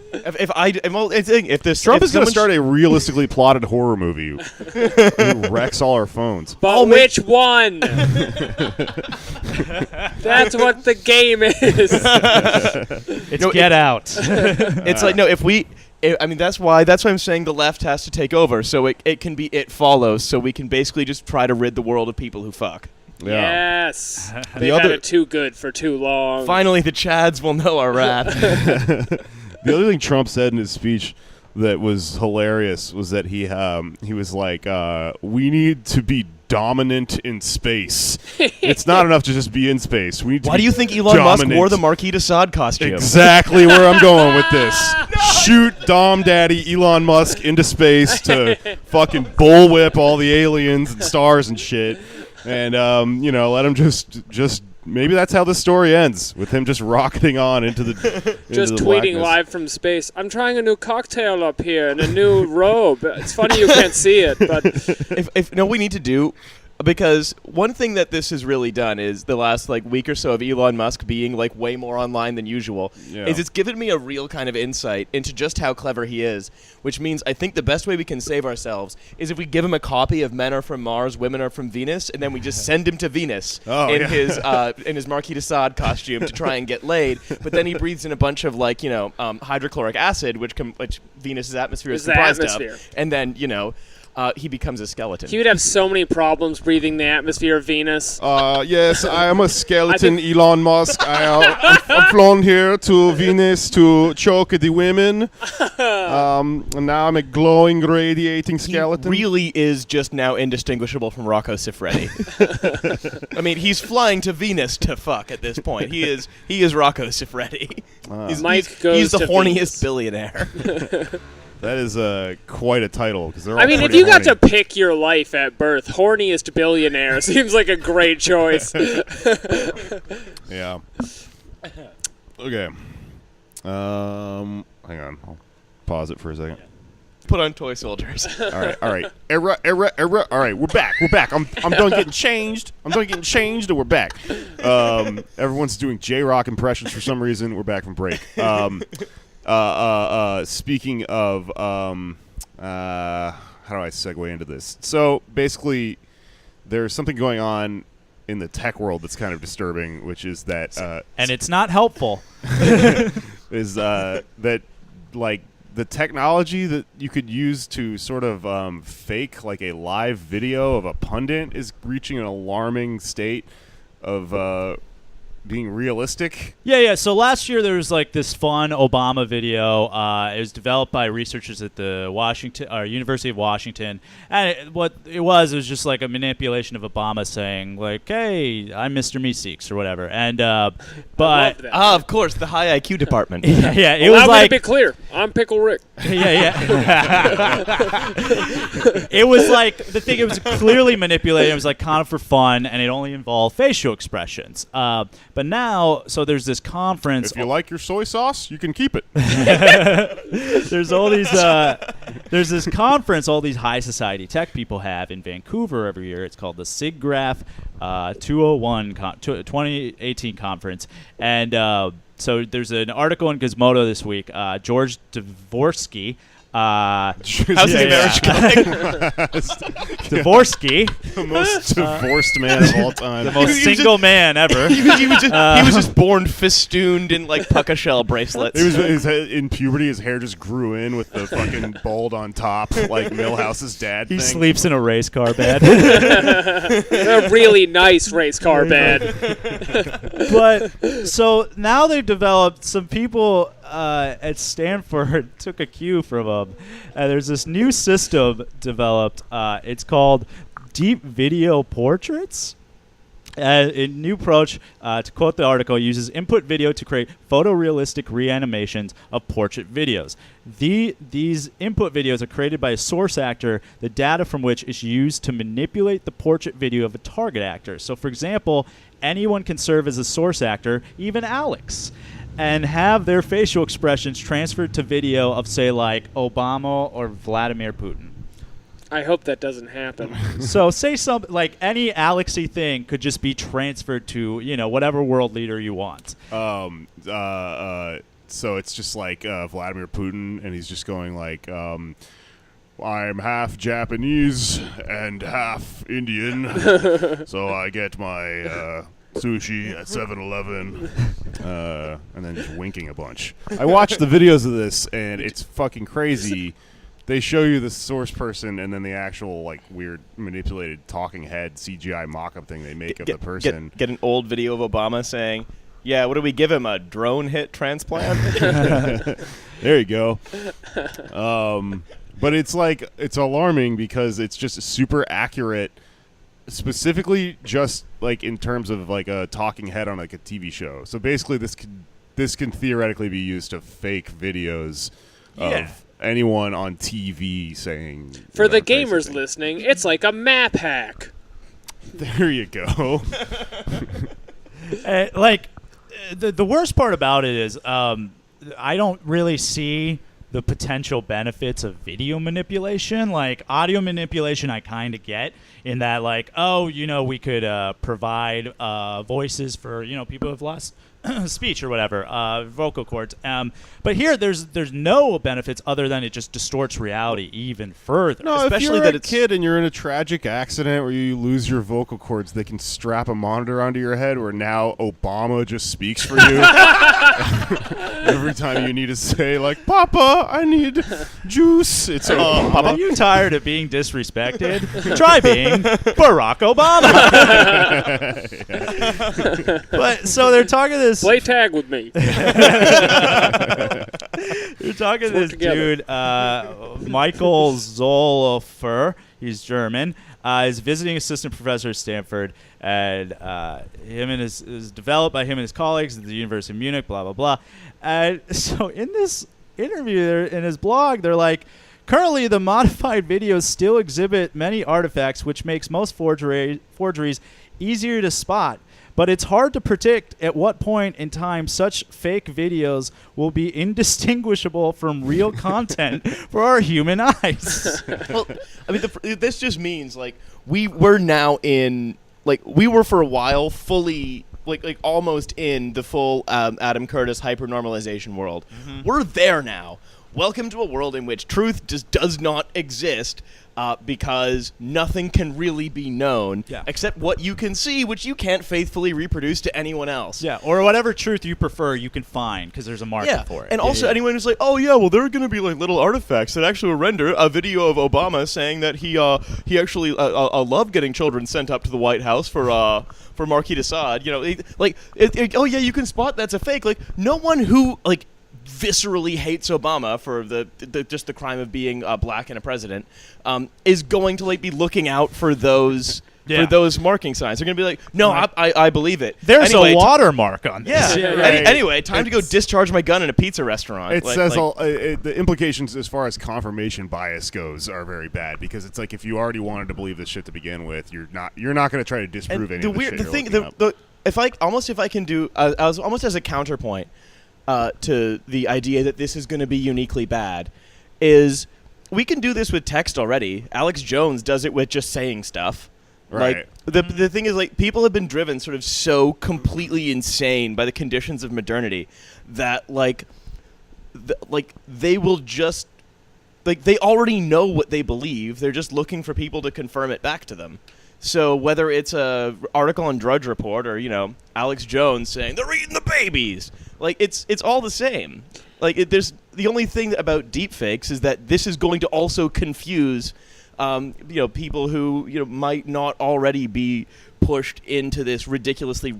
is going to start a realistically plotted horror movie who wrecks all our phones. But which one? That's what the game is. It's Get Out. It's like, no, that's why I'm saying the left has to take over, so it can be It Follows, so we can basically just try to rid the world of people who fuck. Yeah. Yes. They've had it too good for too long. Finally, the Chads will know our wrath. The other thing Trump said in his speech that was hilarious was that he was like, we need to be dominant in space. It's not enough to just be in space. We need to Why be do you think Elon dominant. Musk wore the Marquis de Sade costume? Exactly where I'm going with this. Shoot Dom Daddy Elon Musk into space to fucking bullwhip all the aliens and stars and shit. And, let him just maybe that's how the story ends, with him just rocketing on into the just into the tweeting blackness. live from space. I'm trying a new cocktail up here and a new robe. It's funny you can't see it, but if we need to do, because one thing that this has really done is the last week or so of Elon Musk being way more online than usual, is it's given me a real kind of insight into just how clever he is, which means I think the best way we can save ourselves is if we give him a copy of Men Are From Mars, Women Are From Venus, and then we just send him to Venus in his Marquis de Sade costume to try and get laid, but then he breathes in a bunch of hydrochloric acid, which Venus's atmosphere is comprised of, and then he becomes a skeleton. He would have so many problems breathing the atmosphere of Venus. Yes, I am a skeleton, Elon Musk. I'm flown here to Venus to choke the women. And now I'm a glowing, radiating skeleton. He really is just now indistinguishable from Rocco Siffredi. I mean, he's flying to Venus to fuck at this point. He is Rocco Siffredi. He's the horniest Venus. Billionaire. That is quite a title, because they're all if you got to pick your life at birth, horniest billionaire seems like a great choice. Yeah. Okay. Hang on. I'll pause it for a second. Put on toy soldiers. All right. Era. All right, we're back. I'm done getting changed. And we're back. Everyone's doing J-Rock impressions for some reason. We're back from break. Speaking of, how do I segue into this? So basically, there's something going on in the tech world that's kind of disturbing, which is that, and it's not helpful. is that the technology that you could use to sort of fake a live video of a pundit is reaching an alarming state of being realistic. Yeah. So last year there was this fun Obama video. It was developed by researchers at the University of Washington, and what it was just a manipulation of Obama saying "Hey, I'm Mr. Meeseeks" or whatever. And but of course, the high IQ department. yeah, it Allow was me to be clear. I'm Pickle Rick. Yeah. It was the thing. It was clearly manipulated. It was kind of for fun, and it only involved facial expressions. But now, so there's this conference. If you like your soy sauce, you can keep it. There's all these. There's this conference all these high society tech people have in Vancouver every year. It's called the SIGGRAPH 2018 conference, and so there's an article in Gizmodo this week. George Dvorsky. How's his marriage going? Dvorsky, The most divorced man of all time. the most single man ever. he was just born festooned in pucka shell bracelets. In puberty, his hair just grew in with the fucking bald on top, like Milhouse's dad. He thing. sleeps in a race car bed. A really nice race car bed. But so now they've developed, some people at Stanford took a cue from them. There's this new system developed. It's called Deep Video Portraits. A new approach, to quote the article, uses input video to create photorealistic reanimations of portrait videos. These input videos are created by a source actor, the data from which is used to manipulate the portrait video of a target actor. So, for example, anyone can serve as a source actor, even Alex, and have their facial expressions transferred to video of, say, Obama or Vladimir Putin. I hope that doesn't happen. So say something any Alexy thing could just be transferred to, whatever world leader you want. So it's just Vladimir Putin, and he's just going I'm half Japanese and half Indian, so I get my sushi at 7-Eleven, and then just winking a bunch. I watched the videos of this, and it's fucking crazy they show you the source person and then the actual like weird manipulated talking head CGI mock-up thing they make of the person. Get an old video of Obama saying, "Yeah, what do we give him? A drone hit transplant?" There you go. But it's like it's alarming because it's just super accurate, specifically just like in terms of like a talking head on like a TV show. So basically, this can theoretically be used to fake videos of anyone on TV saying. For the crazy gamers thing. listening, it's like a map hack. There you go. The worst part about it is I don't really see the potential benefits of video manipulation. Like audio manipulation I kind of get in that like, we could provide voices for, people who've lost speech or whatever, vocal cords. But here there's no benefits other than it just distorts reality even further. No, Especially if you're that a it's- kid and you're in a tragic accident where you lose your vocal cords, they can strap a monitor onto your head where now Obama just speaks for you. Every time you need to say, like, Papa, I need juice. It's Obama. Are you tired of being disrespected? Try being Barack Obama. But so they're talking to this. Play tag with me. You're talking to Let's this work dude, Michael Zolfer. He's German. He's visiting assistant professor at Stanford, and is developed by him and his colleagues at the University of Munich. Blah blah blah. And so in this interview, in his blog, they're like, currently the modified videos still exhibit many artifacts, which makes most forgeries easier to spot. But it's hard to predict at what point in time such fake videos will be indistinguishable from real content for our human eyes. Well, I mean, this just means like we were now in like we were for a while fully like almost in the full Adam Curtis hypernormalization world. Mm-hmm. We're there now. Welcome to a world in which truth just does not exist. Because nothing can really be known except what you can see, which you can't faithfully reproduce to anyone else. Yeah, or whatever truth you prefer, you can find because there's a market for it. And also anyone who's like, oh yeah, well there are going to be like little artifacts that actually will render a video of Obama saying that he actually loved getting children sent up to the White House for Marquis de Sade. Oh yeah, you can spot that's a fake. Like no one who like viscerally hates Obama for just the crime of being black and a president, is going to like be looking out for those for those marking signs. They're going to be like, no, I believe it. There's a watermark on this. Yeah. Anyway, time to go discharge my gun in a pizza restaurant. It says the implications as far as confirmation bias goes are very bad because it's like if you already wanted to believe this shit to begin with, you're not going to try to disprove any of the shit you're looking up. If I can do almost as a counterpoint. To the idea that this is going to be uniquely bad, is we can do this with text already. Alex Jones does it with just saying stuff. Right. Like the thing is, like, people have been driven sort of so completely insane by the conditions of modernity that they will just they already know what they believe. They're just looking for people to confirm it back to them. So whether it's a article on Drudge Report or Alex Jones saying they're eating the babies, like it's all the same. Like there's the only thing about deepfakes is that this is going to also confuse, people who might not already be pushed into this ridiculously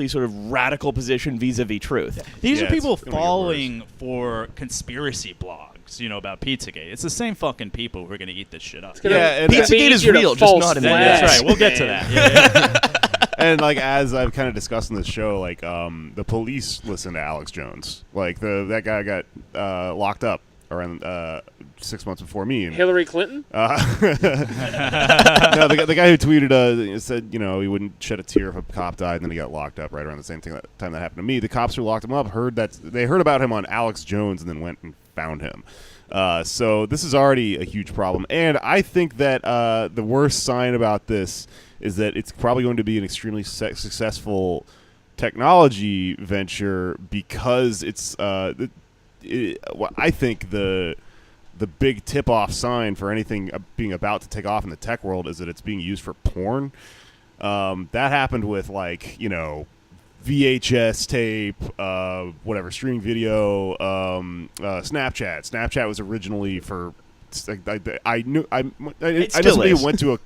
sort of radical position vis-a-vis truth. These are people falling for conspiracy blogs, about Pizzagate. It's the same fucking people who are going to eat this shit up. Yeah, Pizzagate is real, just not in That's right. We'll get to that. Yeah. And like as I've kind of discussed in this show, like the police listen to Alex Jones. Like that guy got locked up around 6 months before me. And, Hillary Clinton? no, the guy who tweeted said he wouldn't shed a tear if a cop died, and then he got locked up right around the same time that happened to me. The cops who locked him up heard about him on Alex Jones and then went and found him. So this is already a huge problem, and I think that the worst sign about this is that it's probably going to be an extremely successful technology venture because it's. I think the big tip-off sign for anything being about to take off in the tech world is that it's being used for porn. That happened with VHS tape, whatever, streaming video, Snapchat. Snapchat was originally for. I basically went to a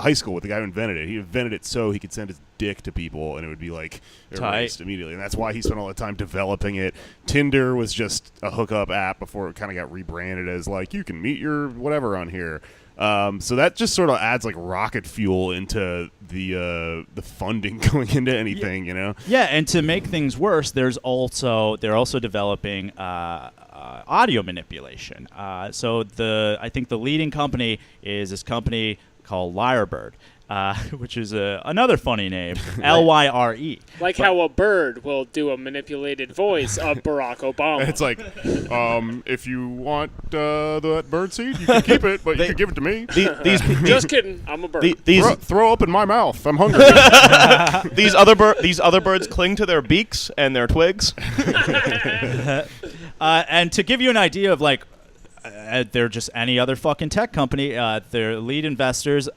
high school with the guy who invented it. He invented it so he could send his dick to people, and it would be like erased immediately. And that's why he spent all the time developing it. Tinder was just a hookup app before it kind of got rebranded as like you can meet your whatever on here. So that just sort of adds like rocket fuel into the funding going into anything, you know? Yeah, and to make things worse, they're also developing audio manipulation. So I think the leading company is this company called Lyrebird, which is another funny name, Lyre. Like how a bird will do a manipulated voice of Barack Obama. It's like, if you want that bird seed, you can keep it, but you can give it to me. Just kidding, I'm a bird. Throw up in my mouth. I'm hungry. These other birds cling to their beaks and their twigs. And to give you an idea of like, they're just any other fucking tech company. Their lead investors,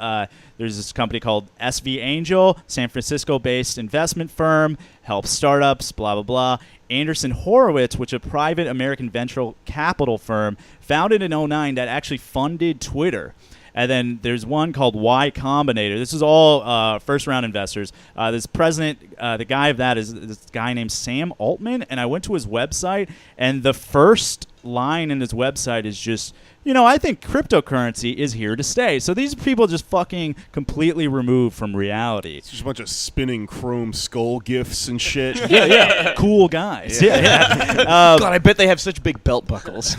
there's this company called SV Angel, San Francisco-based investment firm, helps startups, blah, blah, blah. Anderson Horowitz, which is a private American venture capital firm, founded in 2009 that actually funded Twitter. And then there's one called Y Combinator. This is all first-round investors. This president, the guy of that is this guy named Sam Altman. And I went to his website, and the first line in his website is just, I think cryptocurrency is here to stay. So these people just fucking completely removed from reality. It's just a bunch of spinning chrome skull gifs and shit. Yeah. Cool guys. Yeah. God, I bet they have such big belt buckles.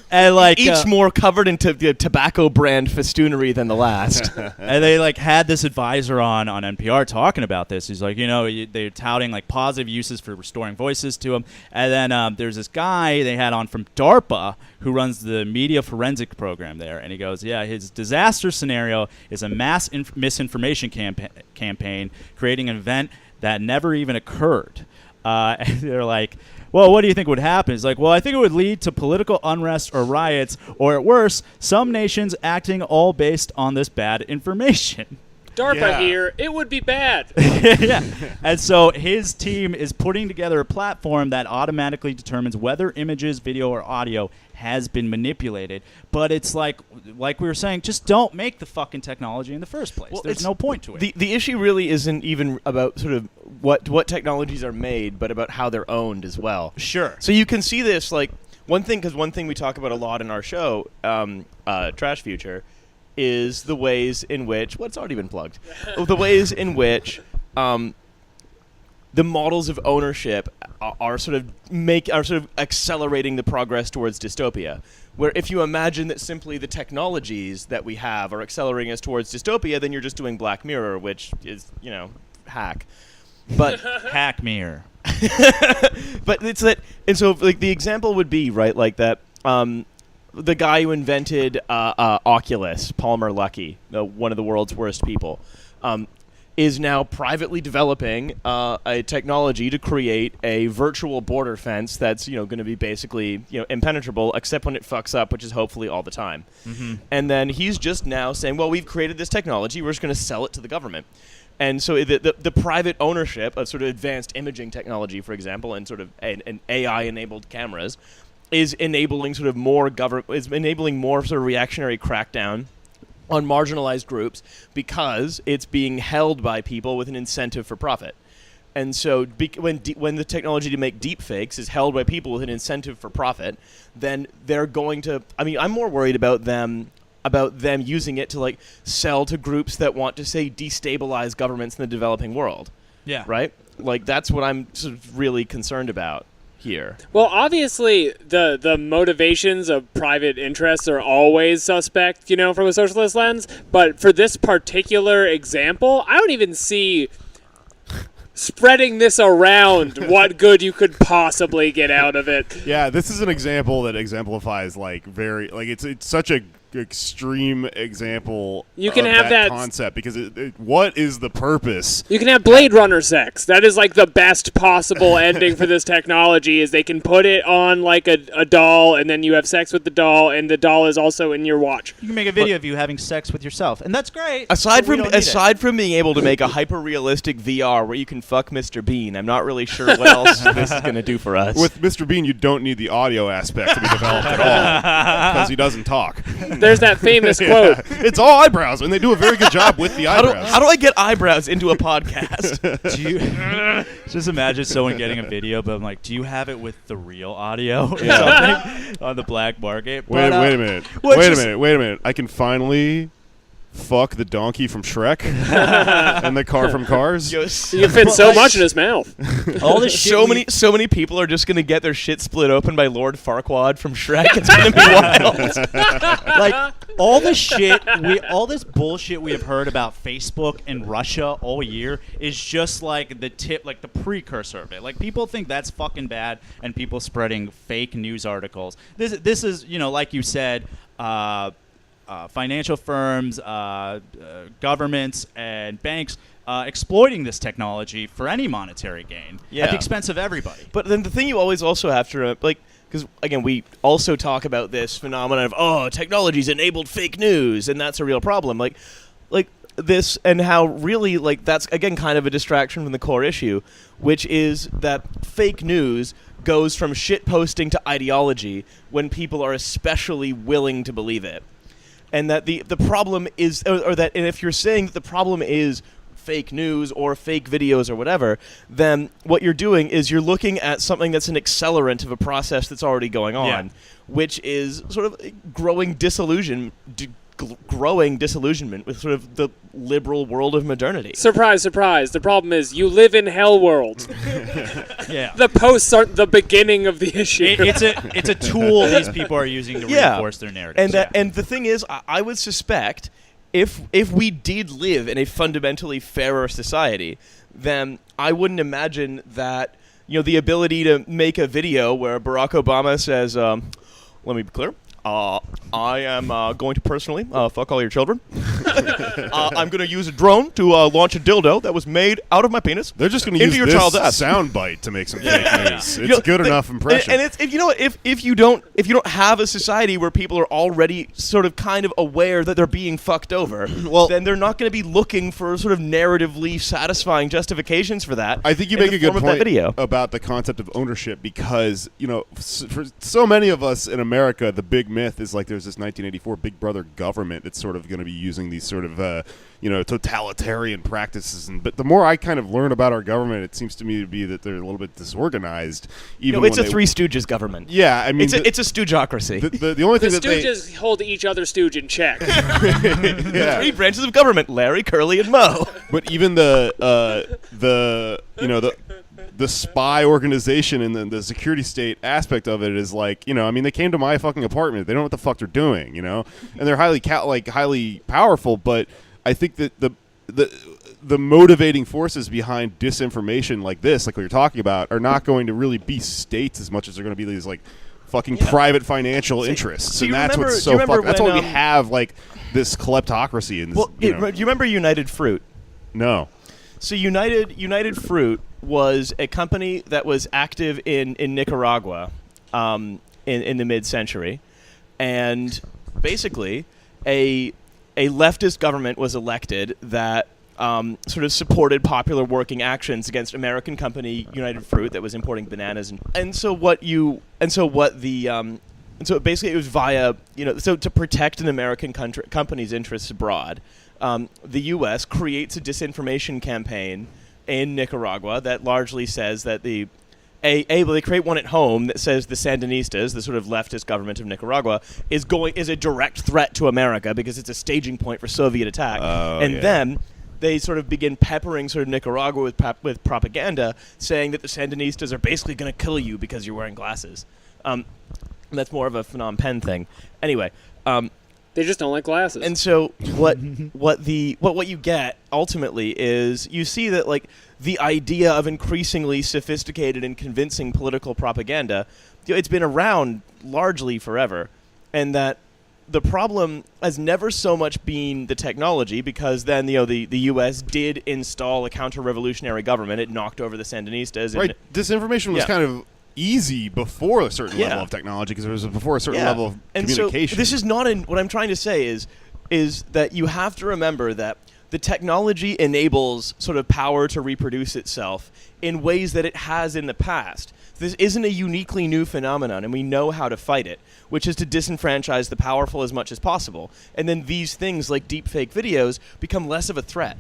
And like each more covered in tobacco brand festoonery than the last. And they like had this advisor on NPR talking about this. He's like, they're touting like positive uses for restoring voices to them. And then there's this guy they had on from DARPA who runs the media forensic program there. And he goes, his disaster scenario is a mass misinformation campaign creating an event that never even occurred. And they're like, well, what do you think would happen? It's like, well, I think it would lead to political unrest or riots, or at worst, some nations acting all based on this bad information. DARPA here, it would be bad. Yeah. And so his team is putting together a platform that automatically determines whether images, video, or audio has been manipulated. But it's like we were saying, just don't make the fucking technology in the first place. Well, there's no point to it. The issue really isn't even about sort of what technologies are made, but about how they're owned as well. Sure. So you can see this, like, one thing we talk about a lot in our show, Trash Future, is the ways in which what's already been plugged, the ways in which the models of ownership are sort of accelerating the progress towards dystopia. Where if you imagine that simply the technologies that we have are accelerating us towards dystopia, then you're just doing Black Mirror, which is hack. But Hack Mirror. But it's that, and so like the example would be right like that. The guy who invented Oculus, Palmer Luckey, one of the world's worst people, is now privately developing a technology to create a virtual border fence that's going to be basically impenetrable, except when it fucks up, which is hopefully all the time. Mm-hmm. And then he's just now saying, well, we've created this technology, we're just going to sell it to the government. And so the private ownership of sort of advanced imaging technology, for example, and sort of an AI-enabled cameras, is enabling sort of more sort of reactionary crackdown on marginalized groups because it's being held by people with an incentive for profit. And so when the technology to make deep fakes is held by people with an incentive for profit, then they're going to, I'm more worried about them using it to like sell to groups that want to, say, destabilize governments in the developing world. Yeah. Right? Like that's what I'm sort of really concerned about here. Well, obviously, the motivations of private interests are always suspect, from a socialist lens. But for this particular example, I don't even see spreading this around what good you could possibly get out of it. Yeah, this is an example that exemplifies it's such a extreme example You can of have that concept because what is the purpose? You can have Blade Runner sex. That is like the best possible ending for this technology. Is they can put it on like a doll, and then you have sex with the doll, and the doll is also in your watch. You can make a video of you having sex with yourself, and that's great. Aside but we don't need it. from being able to make a hyper-realistic VR where you can fuck Mr. Bean, I'm not really sure what else this is going to do for us. With Mr. Bean, you don't need the audio aspect to be developed at all because he doesn't talk. There's that famous quote. It's all eyebrows, and they do a very good job with the eyebrows. How do I get eyebrows into a podcast? Do you just imagine someone getting a video, but I'm like, do you have it with the real audio or something on the black market? Wait But, a minute. well, Wait a just- minute. Wait a minute. I can finally fuck the donkey from Shrek and the car from Cars. You can fit so much in his mouth. all this shit So many people are just going to get their shit split open by Lord Farquaad from Shrek. It's going to be wild. like all this bullshit we have heard about Facebook and Russia all year is just like the precursor of it. Like people think that's fucking bad, and people spreading fake news articles. This is like you said. Financial firms, governments, and banks exploiting this technology for any monetary gain at the expense of everybody. But then the thing you always also have to remember, because again, we also talk about this phenomenon of technology's enabled fake news, and that's a real problem. Like this, and how really that's again kind of a distraction from the core issue, which is that fake news goes from shit posting to ideology when people are especially willing to believe it. And that the problem is, and if you're saying that the problem is fake news or fake videos or whatever, then what you're doing is you're looking at something that's an accelerant of a process that's already going on, which is sort of growing disillusionment with sort of the liberal world of modernity. Surprise, surprise. The problem is you live in hell world. Yeah. The posts aren't the beginning of the issue. It's a tool these people are using to reinforce their narratives. And the thing is, I would suspect if we did live in a fundamentally fairer society, then I wouldn't imagine that the ability to make a video where Barack Obama says, "Let me be clear. I am going to personally fuck all your children. I'm going to use a drone to launch a dildo that was made out of my penis. They're just going to use your this child's ass." soundbite to make some fake news. It's a good enough impression. And it's if you don't have a society where people are already sort of kind of aware that they're being fucked over, then they're not going to be looking for sort of narratively satisfying justifications for that. I think you in make the a good form of that point video. about the concept of ownership because, for so many of us in America, the big myth is like there's this 1984 Big Brother government that's sort of going to be using these sort of totalitarian practices. But the more I kind of learn about our government, it seems to me to be that they're a little bit disorganized. It's a Three Stooges government. Yeah, I mean, it's a stoogocracy. The only The thing that stooges hold each other stooge in check. yeah. Three branches of government: Larry, Curly, and Moe. But even the spy organization and the security state aspect of it is like, they came to my fucking apartment. They don't know what the fuck they're doing, and they're highly powerful. But I think that the motivating forces behind disinformation like this, like what you're talking about, are not going to really be states as much as they're going to be these fucking private financial interests, and that's what's so fucking. That's why we have this kleptocracy in this. Well, do you remember United Fruit? No. So United Fruit was a company that was active in Nicaragua in the mid-century, and basically a leftist government was elected that sort of supported popular working actions against American company United Fruit that was importing bananas, and so basically it was via so to protect an American company's interests abroad. The U.S. creates a disinformation campaign in Nicaragua that largely says that they create one at home that says the Sandinistas, the sort of leftist government of Nicaragua, is a direct threat to America because it's a staging point for Soviet attack. Then they sort of begin peppering sort of Nicaragua with propaganda, saying that the Sandinistas are basically going to kill you because you're wearing glasses. That's more of a Phnom Penh thing. Anyway. They just don't like glasses. And so what you get ultimately is you see that the idea of increasingly sophisticated and convincing political propaganda, it's been around largely forever, and that the problem has never so much been the technology, because then the U.S. did install a counter-revolutionary government. It knocked over the Sandinistas. Right. Disinformation was kind of easy before a certain level of technology, because it was before a certain level of communication. So this is not what I'm trying to say is that you have to remember that the technology enables sort of power to reproduce itself in ways that it has in the past. This isn't a uniquely new phenomenon, and we know how to fight it, which is to disenfranchise the powerful as much as possible. And then these things like deepfake videos become less of a threat.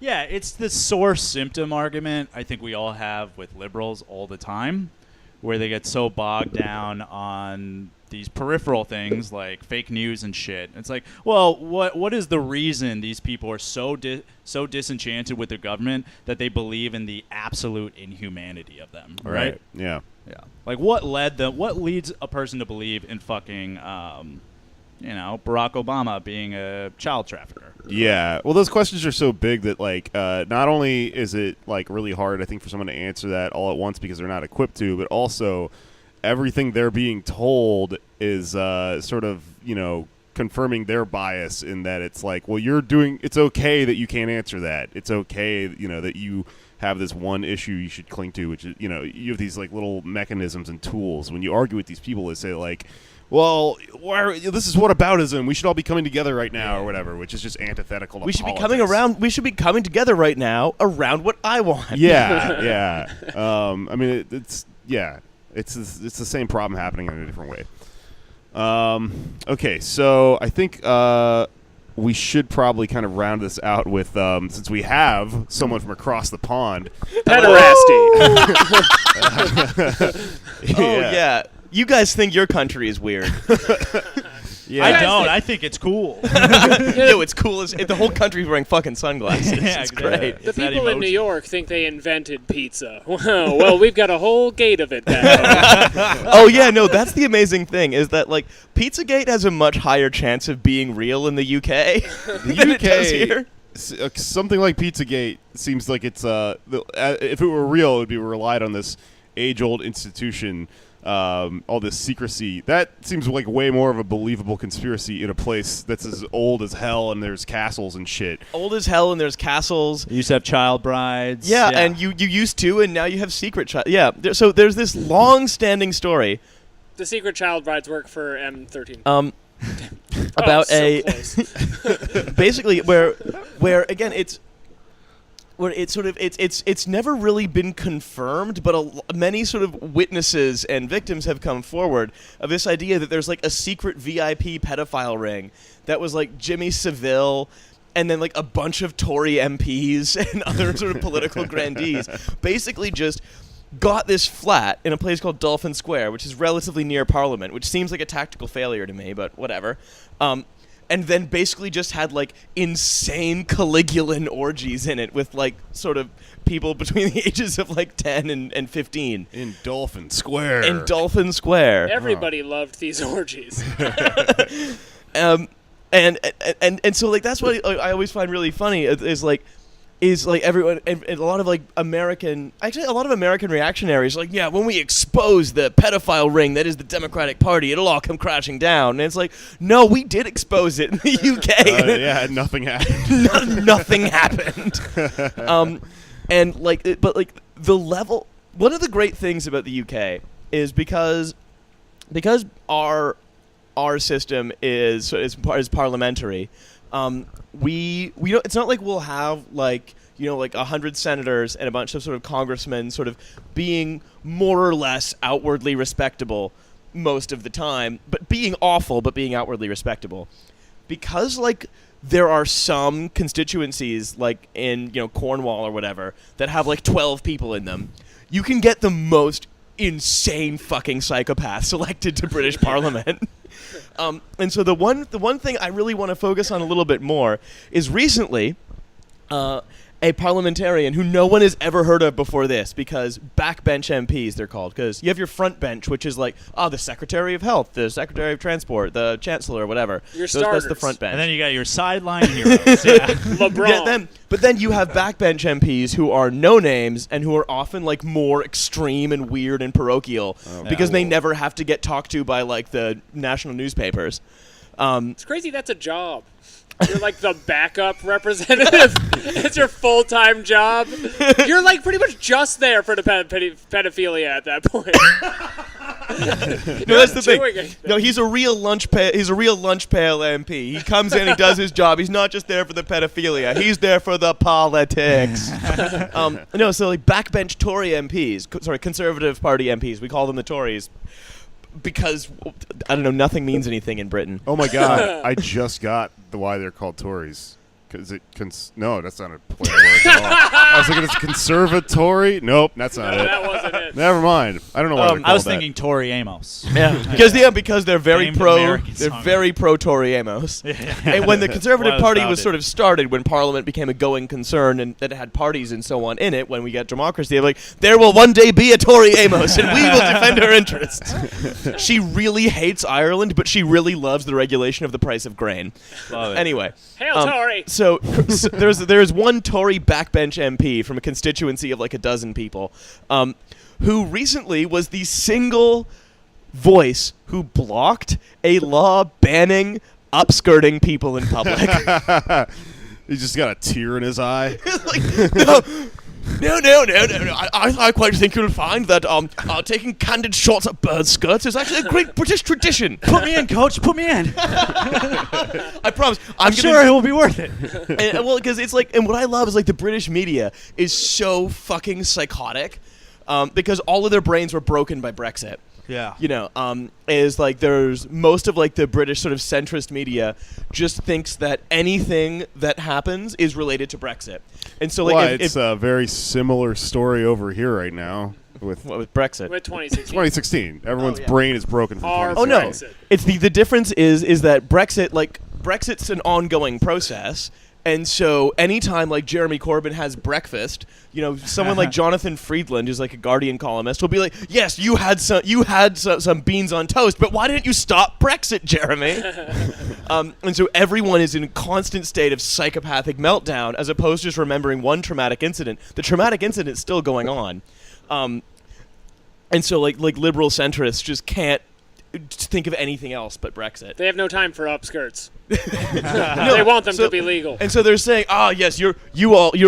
Yeah, it's the source-symptom argument I think we all have with liberals all the time, where they get so bogged down on these peripheral things like fake news and shit. It's like, well, what is the reason these people are so disenchanted with their government that they believe in the absolute inhumanity of them, right? Yeah. Yeah. Like, what leads a person to believe in fucking, Barack Obama being a child trafficker? Yeah. Well, those questions are so big that, like, not only is it, like, really hard, I think, for someone to answer that all at once because they're not equipped to, but also everything they're being told is sort of, confirming their bias in that it's like, well, it's okay that you can't answer that. It's okay, that you have this one issue you should cling to, which is, you have these, like, little mechanisms and tools. When you argue with these people, they say, like, well, this is whataboutism. We should all be coming together right now, or whatever, which is just antithetical to We should politics. We should be coming together right now around what I want. Yeah. I mean, it's the same problem happening in a different way. Okay, so I think we should probably kind of round this out with, since we have someone from across the pond. Pederasty. Oh, yeah. You guys think your country is weird. Yeah. I don't. I think it's cool. Yo, it's cool as the whole country's wearing fucking sunglasses. Yeah, It's exactly. great. The It's that people in emoji. New York think they invented pizza. Well, we've got a whole gate of it now. Oh yeah, no, that's the amazing thing is that like Pizzagate has a much higher chance of being real in the UK than it does here. Something like Pizzagate seems like it's if it were real, it would be relied on this age-old institution. All this secrecy, that seems like way more of a believable conspiracy in a place that's as old as hell and there's castles and shit. Old as hell, and there's castles. You used to have child brides. Yeah, and you used to, and now you have secret child. Yeah, so there's this long-standing story. The secret child brides work for M13. About so close. basically where again it's never really been confirmed, but many sort of witnesses and victims have come forward of this idea that there's like a secret VIP pedophile ring that was like Jimmy Savile and then like a bunch of Tory MPs and other sort of political grandees basically just got this flat in a place called Dolphin Square, which is relatively near Parliament, which seems like a tactical failure to me, but whatever. And then basically just had, like, insane Caligulan orgies in it with, like, sort of people between the ages of, like, 10 and 15. In Dolphin Square. Everybody loved these orgies. And so, like, that's what I always find really funny is everyone and a lot of American reactionaries are like, yeah, when we expose the pedophile ring that is the Democratic Party, it'll all come crashing down. And it's like, no, we did expose it in the UK. Yeah, nothing happened. Nothing happened. But the level. One of the great things about the UK is because our system is parliamentary. We don't, it's not like we'll have like 100 senators and a bunch of sort of congressmen sort of being more or less outwardly respectable most of the time, but being awful, but being outwardly respectable. Because like there are some constituencies like in Cornwall or whatever that have like 12 people in them, you can get the most insane fucking psychopaths elected to British Parliament. And so the one thing I really want to focus on a little bit more is recently a parliamentarian who no one has ever heard of before this, because backbench MPs they're called, because you have your front bench, which is like the Secretary of Health, the Secretary of Transport, the Chancellor, whatever. Your starters. That's the front bench. And then you got your sideline heroes. Yeah. LeBron. But then you have backbench MPs who are no names and who are often like more extreme and weird and parochial because they never have to get talked to by like the national newspapers. It's crazy. That's a job. You're like the backup representative. It's your full-time job. You're like pretty much just there for the pedophilia at that point. No, that's the thing. Anything. No, he's a real lunch pail. He's a real lunch pail MP. He comes in, he does his job. He's not just there for the pedophilia. He's there for the politics. No, so like backbench Tory MPs, Conservative Party MPs. We call them the Tories because I don't know. Nothing means anything in Britain. Oh my God! I just got why they're called Tories. No, that's not a play on words at all. I was thinking it's conservatory. Nope, that's not it. That wasn't it. Never mind. I don't know why they're called I was that. thinking Tori Amos. Yeah, because they're very Famed pro. American They're songwriter. very pro Tory Amos. And when the Conservative Well, Party founded. was sort of started, when Parliament became a going concern and that it had parties and so on in it, when we get democracy, they're like, there will one day be a Tory Amos, and we will defend her interests. She really hates Ireland, but she really loves the regulation of the price of grain. Love it. Anyway, Hail Tory. so there's one Tory backbench MP from a constituency of like a dozen people, who recently was the single voice who blocked a law banning upskirting people in public. He's just got a tear in his eye. Like, no. I quite think you'll find that taking candid shots at bird skirts is actually a great British tradition. Put me in, coach. Put me in. I promise. I'm sure it will be worth it. And, well, because it's like, and what I love is like the British media is so fucking psychotic, because all of their brains were broken by Brexit. Yeah. You know, is like there's most of like the British sort of centrist media just thinks that anything that happens is related to Brexit, and so like Well, if it's a very similar story over here right now with with Brexit. With 2016. 2016. Everyone's yeah. brain is broken from Our 2016. Oh no, Brexit. it's the difference is that Brexit's an ongoing process. And so anytime like Jeremy Corbyn has breakfast, you know, someone like Jonathan Friedland, who's like a Guardian columnist, will be like, "Yes, you had some beans on toast, but why didn't you stop Brexit, Jeremy?" And so everyone is in a constant state of psychopathic meltdown, as opposed to just remembering one traumatic incident. The traumatic incident's still going on, and so like liberal centrists just can't think of anything else but Brexit. They have no time for upskirts. They want them to be legal. And so they're saying, yes, you're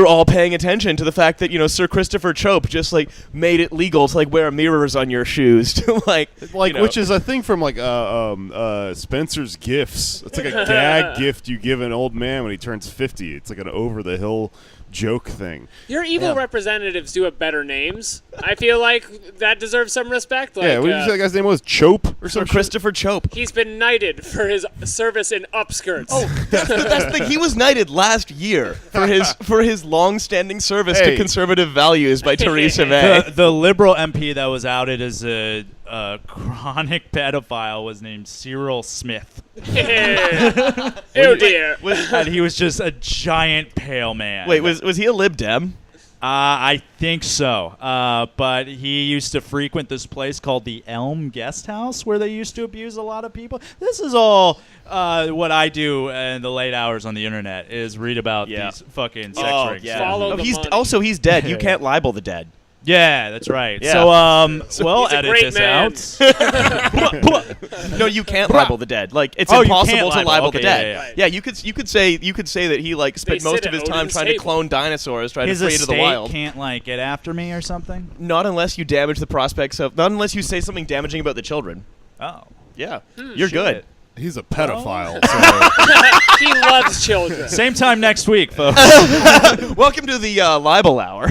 all paying attention to the fact that, you know, Sir Christopher Chope just like made it legal to like wear mirrors on your shoes to like you know. Which is a thing from like Spencer's Gifts. It's like a gag gift you give an old man when he turns 50. It's like an over the hill joke thing. Your evil representatives do have better names. I feel like that deserves some respect. Like, Yeah, what did you say that guy's name was? Chope or Sir something? Christopher Chope. he's been knighted for his service in upskirts. Oh, that's the thing. He was knighted last year for his long-standing service to Hey. conservative values by Theresa May. The Liberal MP that was outed as a chronic pedophile was named Cyril Smith. Oh dear. And he was just a giant pale man. Wait, was he a Lib Dem? I think so. But he used to frequent this place called the Elm Guest House where they used to abuse a lot of people. This is all what I do in the late hours on the internet is read about these fucking sex rings. Yeah. Follow the money. Also, he's dead. You can't libel the dead. Yeah, that's right. Yeah. So, well, He's a edit great this man. out. No, you can't libel the dead. Like it's Oh, you impossible can't to libel okay, the dead. yeah, yeah. You could say that he like spent sit most at of his time Odin's trying table. to clone dinosaurs, trying His to free to the estate wild. can't like get after me or something. Not unless you damage the prospects of. Not unless you say something damaging about the children. Oh, Yeah, you're shit. good. He's a pedophile. He loves children. Same time next week, folks. Welcome to the libel hour.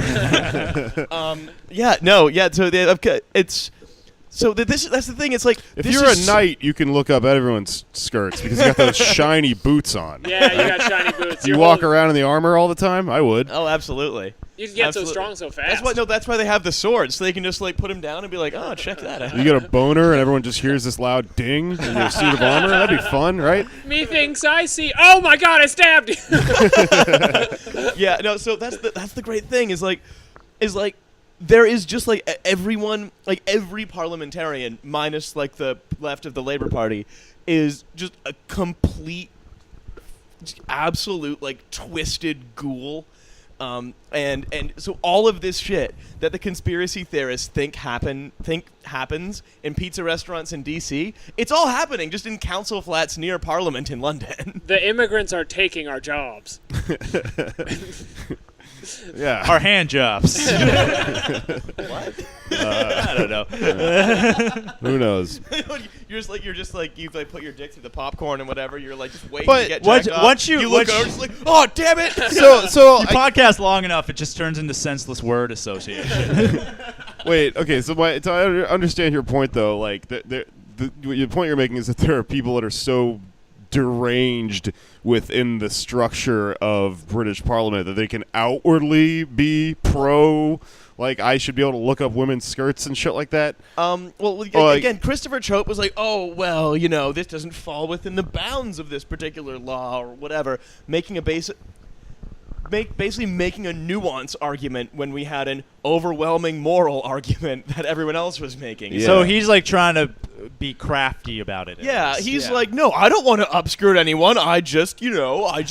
So that's the thing. It's like If this you're is a knight, you can look up everyone's skirts because you got those shiny boots on. Yeah, you got shiny boots. Do you walk around in the armor all the time? I would. Oh, absolutely. You can get Absolutely. so strong so fast. That's why they have the swords, so they can just like put them down and be like, oh, check that out. You get a boner and everyone just hears this loud ding in your suit of armor. That'd be fun, right? Methinks I see. Oh my God! I stabbed you. Yeah, no. So that's the great thing is like there is just like everyone, like every parliamentarian minus like the left of the Labour Party is just a complete, absolute like twisted ghoul. And so all of this shit that the conspiracy theorists think happens in pizza restaurants in D.C., it's all happening just in council flats near Parliament in London. The immigrants are taking our jobs. Yeah. Our hand jobs. What? I don't know. Who knows? you're just like you like put your dick through the popcorn and whatever. You're like just waiting But to get once- jacked off. once you- look once over, you- just like, oh damn it! So You podcast long enough, it just turns into senseless word association. wait. Okay. So I understand your point though. Like the point you're making is that there are people that are so deranged within the structure of British Parliament that they can outwardly be pro, like I should be able to look up women's skirts and shit like that. Again, Christopher Chope was like, oh, well, this doesn't fall within the bounds of this particular law or whatever, basically making a nuance argument when we had an overwhelming moral argument that everyone else was making. Yeah. So he's like trying to be crafty about it. at Yeah, least. he's like, no, I don't want to upskirt anyone. I just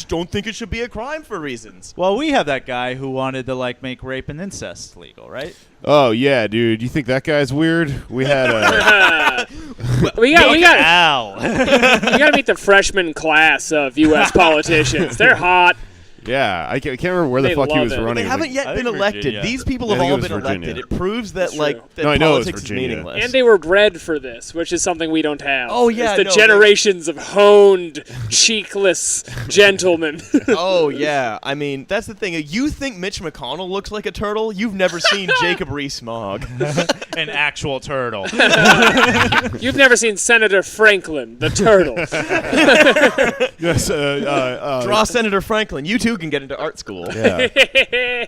don't think it should be a crime for reasons. Well, we have that guy who wanted to like make rape and incest legal, right? Oh yeah, dude. You think that guy's weird? We had a we got Al. you got to meet the freshman class of U.S. politicians. They're hot. yeah. I can't remember where the They fuck he love was it. running. They haven't yet I been think elected. Virginia. These people Yeah, I have think all it was been Virginia. elected. It proves that That's like true. that No, I know it was politics is Virginia. meaningless. And they were bred for this, which is something we don't have. Oh, yeah, It's the no, generations of honed, cheekless gentlemen. Oh yeah, I mean that's the thing. You think Mitch McConnell looks like a turtle? You've never seen Jacob Rees-Mogg. An actual turtle. You've never seen Senator Franklin, the turtle. yes. Draw Senator Franklin. You too can get into art school. Yeah.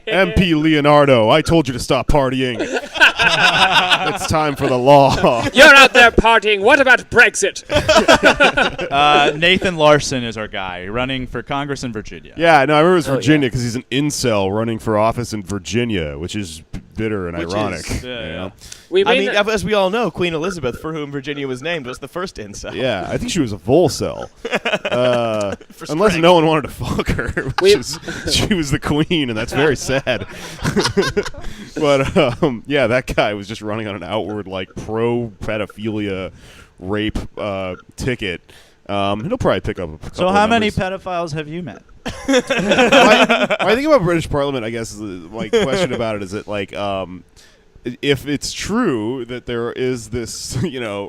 MP Leonardo, I told you to stop partying. It's time for the law. You're out there partying. What about Brexit? Nathan Larson is our guy running for Congress in Virginia. Yeah, no, I remember it was Oh, Virginia because he's an incel running for office in Virginia, which is bitter and Which ironic. is- you yeah, know? We I mean, mean, as we all know, Queen Elizabeth, for whom Virginia was named, was the first incel. Yeah, I think she was a Volcel. Unless strength. no one wanted to fuck her. We- She was the queen, and that's very sad. But, yeah, that guy was just running on an outward, like, pro-pedophilia rape ticket. He'll probably pick up a couple So of how many numbers. pedophiles have you met? I think about British Parliament, I guess, my question about it is that, like, if it's true that there is this,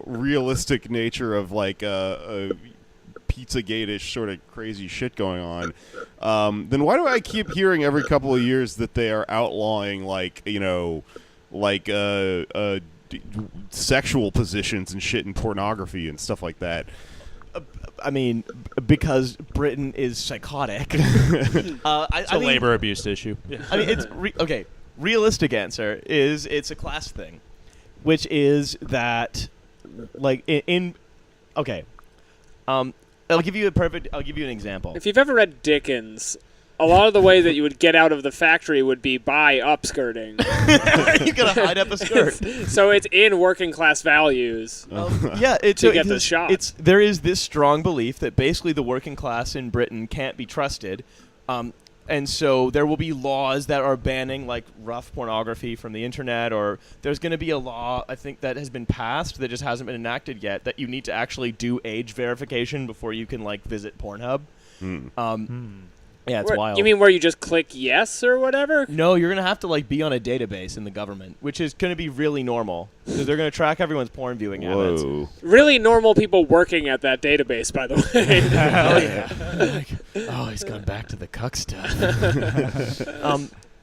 realistic nature of, like, a Pizzagate-ish sort of crazy shit going on, then why do I keep hearing every couple of years that they are outlawing, sexual positions and shit and pornography and stuff like that? I mean, because Britain is psychotic. It's a labor abuse issue. I mean, it's okay. Realistic answer is it's a class thing, which is that, like, okay. I'll give you an example. if you've ever read Dickens, a lot of the way that you would get out of the factory would be by upskirting. You gotta hide up a skirt. So it's in working class values. Yeah, To get the shot. There is this strong belief that basically the working class in Britain can't be trusted, and so there will be laws that are banning like rough pornography from the internet, or there's going to be a law I think that has been passed that just hasn't been enacted yet that you need to actually do age verification before you can like visit Pornhub. Yeah, it's wild. You mean where you just click yes or whatever? No, you're going to have to like be on a database in the government, which is going to be really normal. So they're going to track everyone's porn viewing habits. Whoa. Really normal people working at that database, by the way. Hell yeah. Oh, he's gone back to the cuck stuff.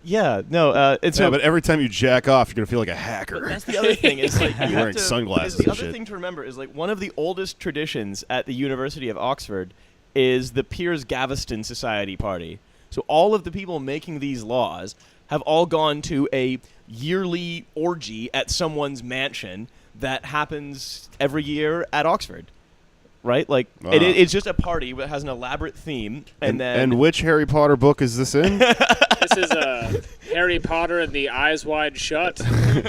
Yeah, no, it's Yeah, but every time you jack off, you're going to feel like a hacker. that's the other thing. Is like you Wearing have to, sunglasses The and other shit. thing to remember is like one of the oldest traditions at the University of Oxford is the Piers Gaveston Society Party. So all of the people making these laws have all gone to a yearly orgy at someone's mansion that happens every year at Oxford. Right? Like Wow. it's just a party that has an elaborate theme, and then And which Harry Potter book is this in? This is Harry Potter and the Eyes Wide Shut. Harry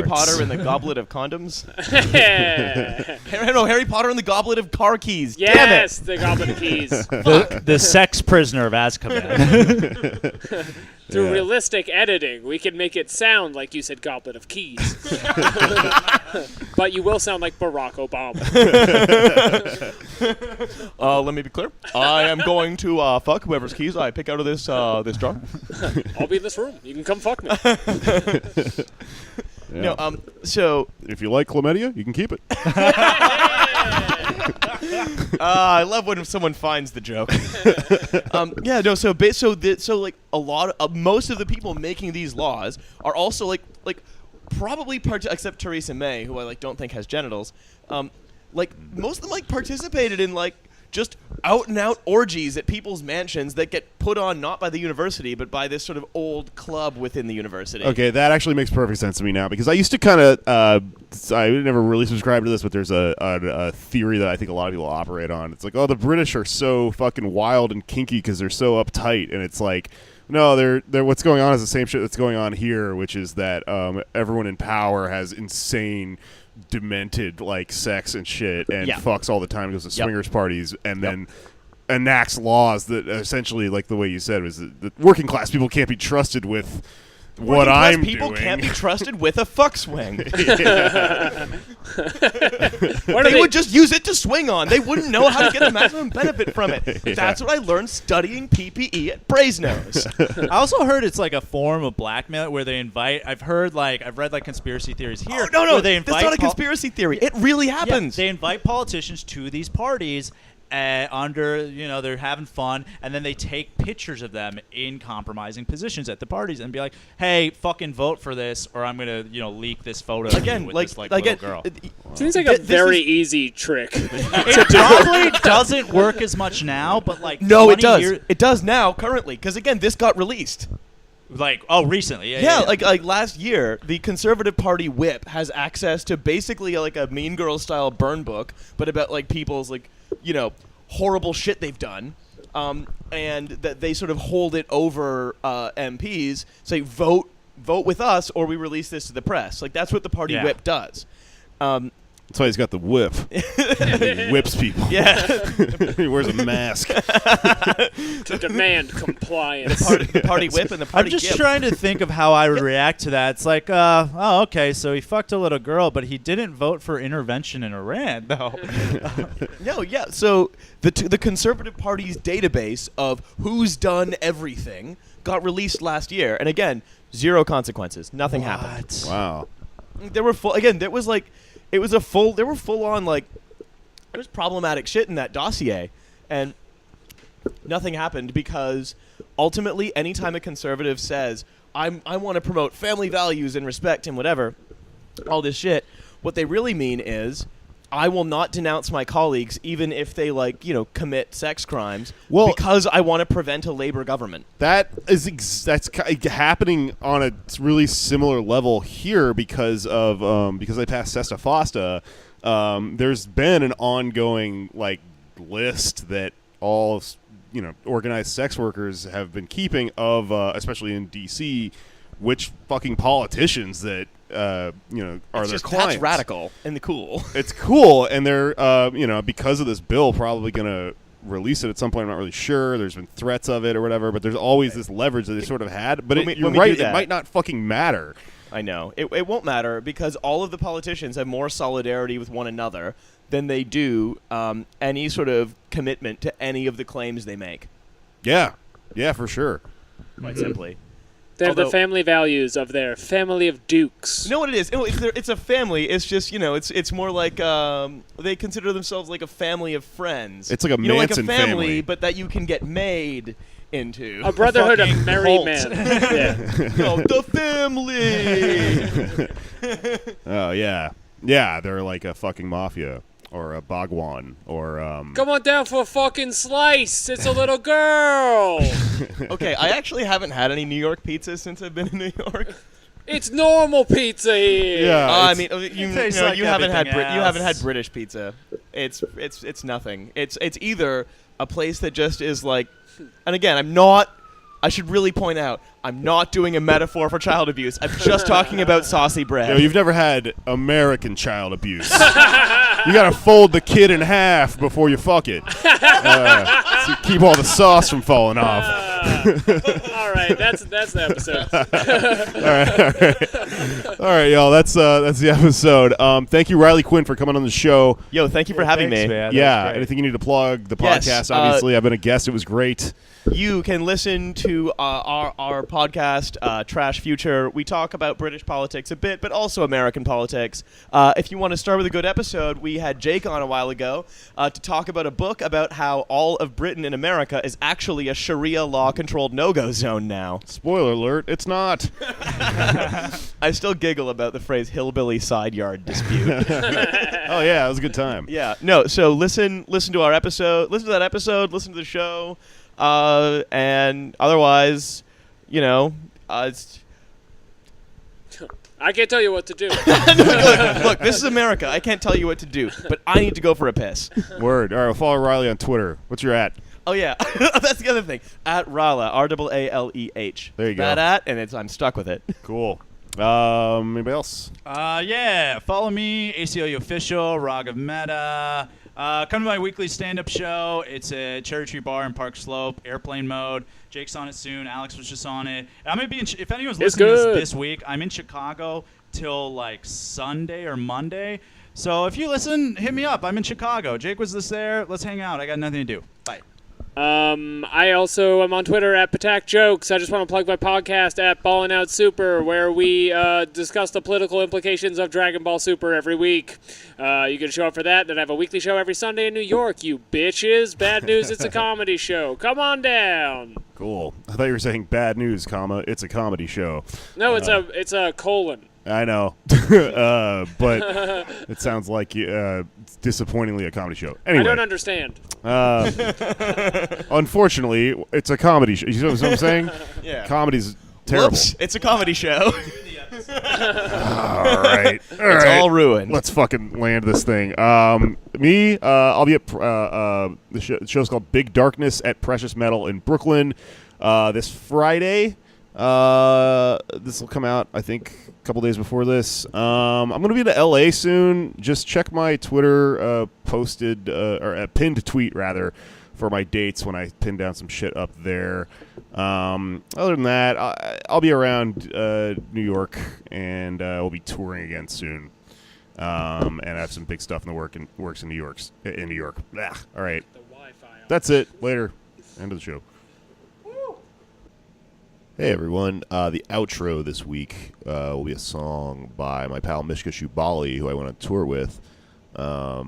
Potter and the Goblet of Condoms. Yeah. Harry Potter and the Goblet of Car Keys. Yes, the Goblet of Keys. The sex prisoner of Azkaban. Through realistic editing, we can make it sound like you said Goblet of Keys. But you will sound like Barack Obama. Let me be clear. I am going to fuck whoever's keys I pick out of this this jar. I'll be in this room. You can come fuck me. Yeah. No, so If you like chlamydia, you can keep it. I love when someone finds the joke. Yeah, no. So like a lot of most of the people making these laws are also like probably except Theresa May, who I don't think has genitals. Most of them participated in just out and out orgies at people's mansions that get put on not by the university but by this sort of old club within the university. Okay, that actually makes perfect sense to me now, because I used to kind of I never really subscribed to this, but there's a theory that I think a lot of people operate on. It's like, oh, the British are so fucking wild and kinky because they're so uptight, and it's like, no, they're what's going on is the same shit that's going on here, which is that everyone in power has insane, demented sex and shit, and fucks all the time, goes to swingers parties, and then enacts laws that essentially, the way you said, was that the working class people can't be trusted with what I'm doing. People can't be trusted with a fuck swing. They would just use it to swing on. They wouldn't know how to get the maximum benefit from it. That's what I learned studying PPE at Brasenose. I also heard it's a form of blackmail where they invite. I've read conspiracy theories here. Oh, no, where they invite that's not a conspiracy theory. It really happens. They invite politicians to these parties. They're having fun, and then they take pictures of them in compromising positions at the parties and be like, "Hey, fucking vote for this, or I'm gonna, leak this photo again, of you with this little girl." Seems like a very easy trick. It probably doesn't work as much now, but no, it does. Years, it does now currently, because again, this got released. Recently, like last year, the Conservative Party whip has access to basically a Mean Girls style burn book, but about people's horrible shit they've done, and that they sort of hold it over MPs, say vote with us or we release this to the press. That's what the party whip does. That's why he's got the whip. He whips people. Yeah. He wears a mask. To demand compliance. The party whip and the party I'm just gip. trying to think of how I would react to that. It's okay, so he fucked a little girl, but he didn't vote for intervention in Iran, though. No, yeah. So the Conservative Party's database of who's done everything got released last year, and again, zero consequences. Nothing happened. Wow. There were full. Again, there was it was a full. There were full on there was problematic shit in that dossier, and nothing happened because ultimately, anytime a conservative says, I want to promote family values and respect and whatever, all this shit, what they really mean is, I will not denounce my colleagues even if they commit sex crimes, because I want to prevent a labor government. That's happening on a really similar level here because they passed Sesta Fosta. There's been an ongoing list that all organized sex workers have been keeping of, especially in DC, which fucking politicians that are their clients. That's radical and cool. It's cool, and they're because of this bill probably gonna release it at some point. I'm not really sure. There's been threats of it or whatever, but there's always this leverage that they sort of had. But you're right, it might not fucking matter. I know. It won't matter because all of the politicians have more solidarity with one another than they do any sort of commitment to any of the claims they make. Yeah, for sure. Quite simply. They have the family values of their family of dukes. You know what it is? It's a family. It's just, it's more like they consider themselves like a family of friends. It's like a like Manson a family, but that you can get made into. A brotherhood of merry men. Yeah. No, the family. Oh, yeah. Yeah, they're like a fucking mafia. Or a Bhagwan, or Come on down for a fucking slice. It's a little girl. Okay, I actually haven't had any New York pizza since I've been in New York. It's normal pizza here. Yeah, I mean, you haven't had everything you haven't had else. British pizza. It's nothing. It's either a place that just is and again, I'm not I should really point out, I'm not doing a metaphor for child abuse. I'm just talking about saucy bread. Yo, you've never had American child abuse. You gotta fold the kid in half before you fuck it. To keep all the sauce from falling off. All right, that's the episode. All right, y'all. That's the episode. Thank you, Riley Quinn, for coming on the show. Yo, thank you for having Thanks, me. man. Yeah. Anything you need to plug? The Yes, podcast, obviously. I've been a guest. It was great. You can listen to our podcast, Trash Future. We talk about British politics a bit, but also American politics. If you want to start with a good episode, we had Jake on a while ago to talk about a book about how all of Britain and America is actually a Sharia law-controlled no-go zone now. Spoiler alert, it's not. I still giggle about the phrase hillbilly side yard dispute. Oh, yeah, it was a good time. Yeah, no, so listen to our episode, listen to that episode, listen to the show, and otherwise, it's... I can't tell you what to do. Look, this is America. I can't tell you what to do, but I need to go for a piss. Word. All right, well, follow Riley on Twitter. What's your at? Oh, yeah. That's the other thing. At Raleh, R-A-A-L-E-H. There you go. That and I'm stuck with it. Cool. Anybody else? Yeah. Follow me, ACLU Official, Rag of Meta. Come to my weekly stand-up show. It's at Cherry Tree Bar in Park Slope, airplane mode. Jake's on it soon. Alex was just on it. I'm gonna be in. If anyone's listening to this week, I'm in Chicago till like Sunday or Monday. So if you listen, hit me up. I'm in Chicago. Jake was just there. Let's hang out. I got nothing to do. Bye. I also am on Twitter at Patak Jokes. I just want to plug my podcast at Ballin' Out Super, where we discuss the political implications of Dragon Ball Super every week. You can show up for that. Then I have a weekly show every Sunday in New York, you bitches. Bad news, it's a comedy show. Come on down. Cool. I thought you were saying bad news, comma, it's a comedy show. No, it's a colon. I know. But it sounds like it's disappointingly a comedy show. Anyway. I don't understand. Unfortunately, it's a comedy show. You know what I'm saying? Yeah. Comedy's terrible. Whoops, it's a comedy show. All right. It's all ruined. Let's fucking land this thing. Me, I'll be at the show's called Big Darkness at Precious Metal in Brooklyn this Friday. This will come out, I think, a couple days before this. I'm going to be to LA soon. Just check my Twitter posted or pinned tweet rather for my dates when I pin down some shit up there. Other than that, I'll be around New York, and we'll be touring again soon. And I have some big stuff in the works in New York. Blah. All right, that's it. Later. End of the show. Hey everyone, the outro this week will be a song by my pal Mishka Shubali, who I went on tour with. I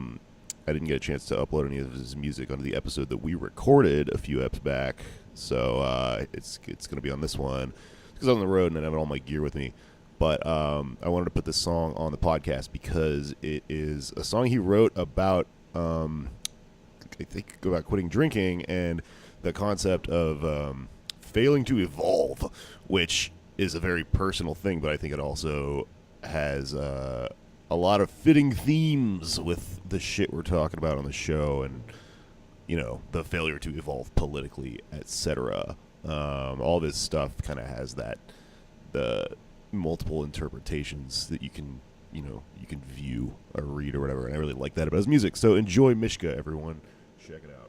didn't get a chance to upload any of his music onto the episode that we recorded a few eps back, so it's going to be on this one, because I'm on the road and I have all my gear with me. But I wanted to put this song on the podcast because it is a song he wrote about, I think, about quitting drinking and the concept of... failing to evolve, which is a very personal thing, but I think it also has a lot of fitting themes with the shit we're talking about on the show, and the failure to evolve politically, etc. All this stuff kind of has the multiple interpretations that you can view or read or whatever, and I really like that about his music. So enjoy Mishka, everyone. Check it out.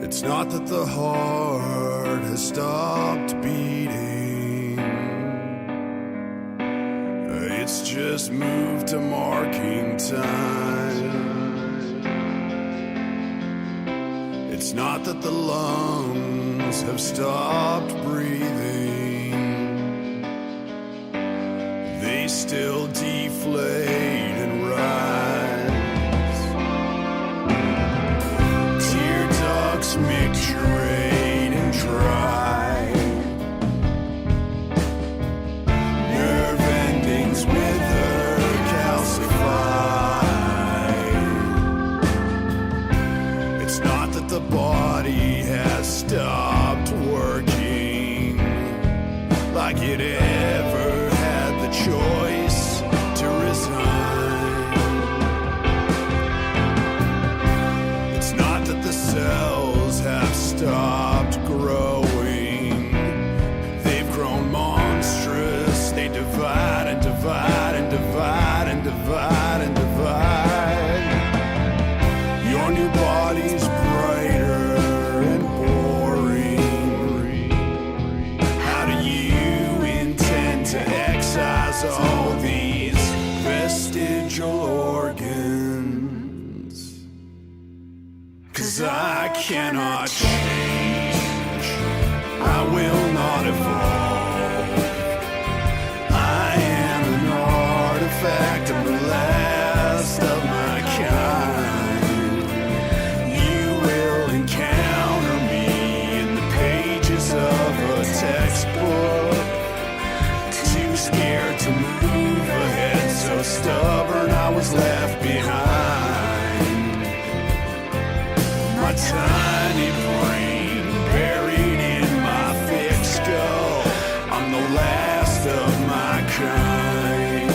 It's not that the heart has stopped beating, it's just moved to marking time. It's not that the lungs have stopped breathing, they still deflate and rise. Tear ducts micturate and dry, nerve endings wither, calcify. It's not that the body has stopped working, 'cause I cannot change. I will not evolve. I am an artifact. I'm the last of my kind. You will encounter me in the pages of a textbook. Too scared to move ahead, so stubborn I was left behind. My tiny brain buried in my thick skull. I'm the last of my kind.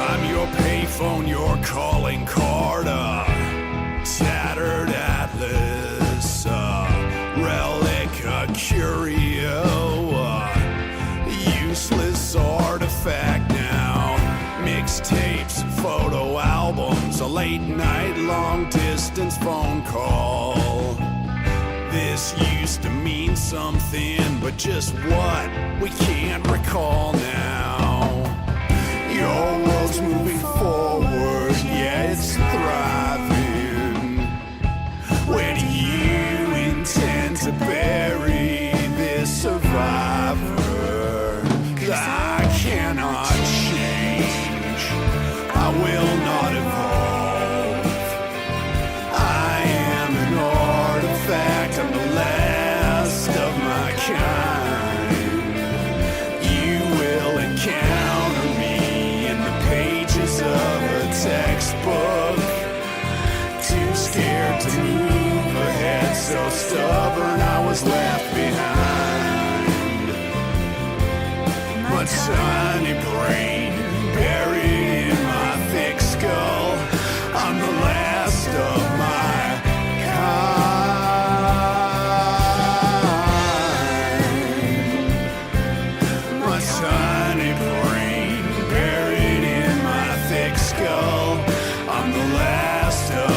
I'm your payphone, your calling card, tattered atlas, relic, a curio, useless artifact now. Mixtapes, photo albums, a late night long distance phone call. This used to mean something, but just what, we can't recall now. Your world's moving forward, yeah, it's thriving. Where do you intend to bury this survivor? 'Cause I cannot change. I will not evolve. I am an artifact. I'm the last of my kind. You will encounter me in the pages of a textbook. Too scared to move ahead, so stubborn I was left behind. My tiny brain buried in my thick skull. I'm the last of my kind. My tiny brain buried in my thick skull. I'm the last of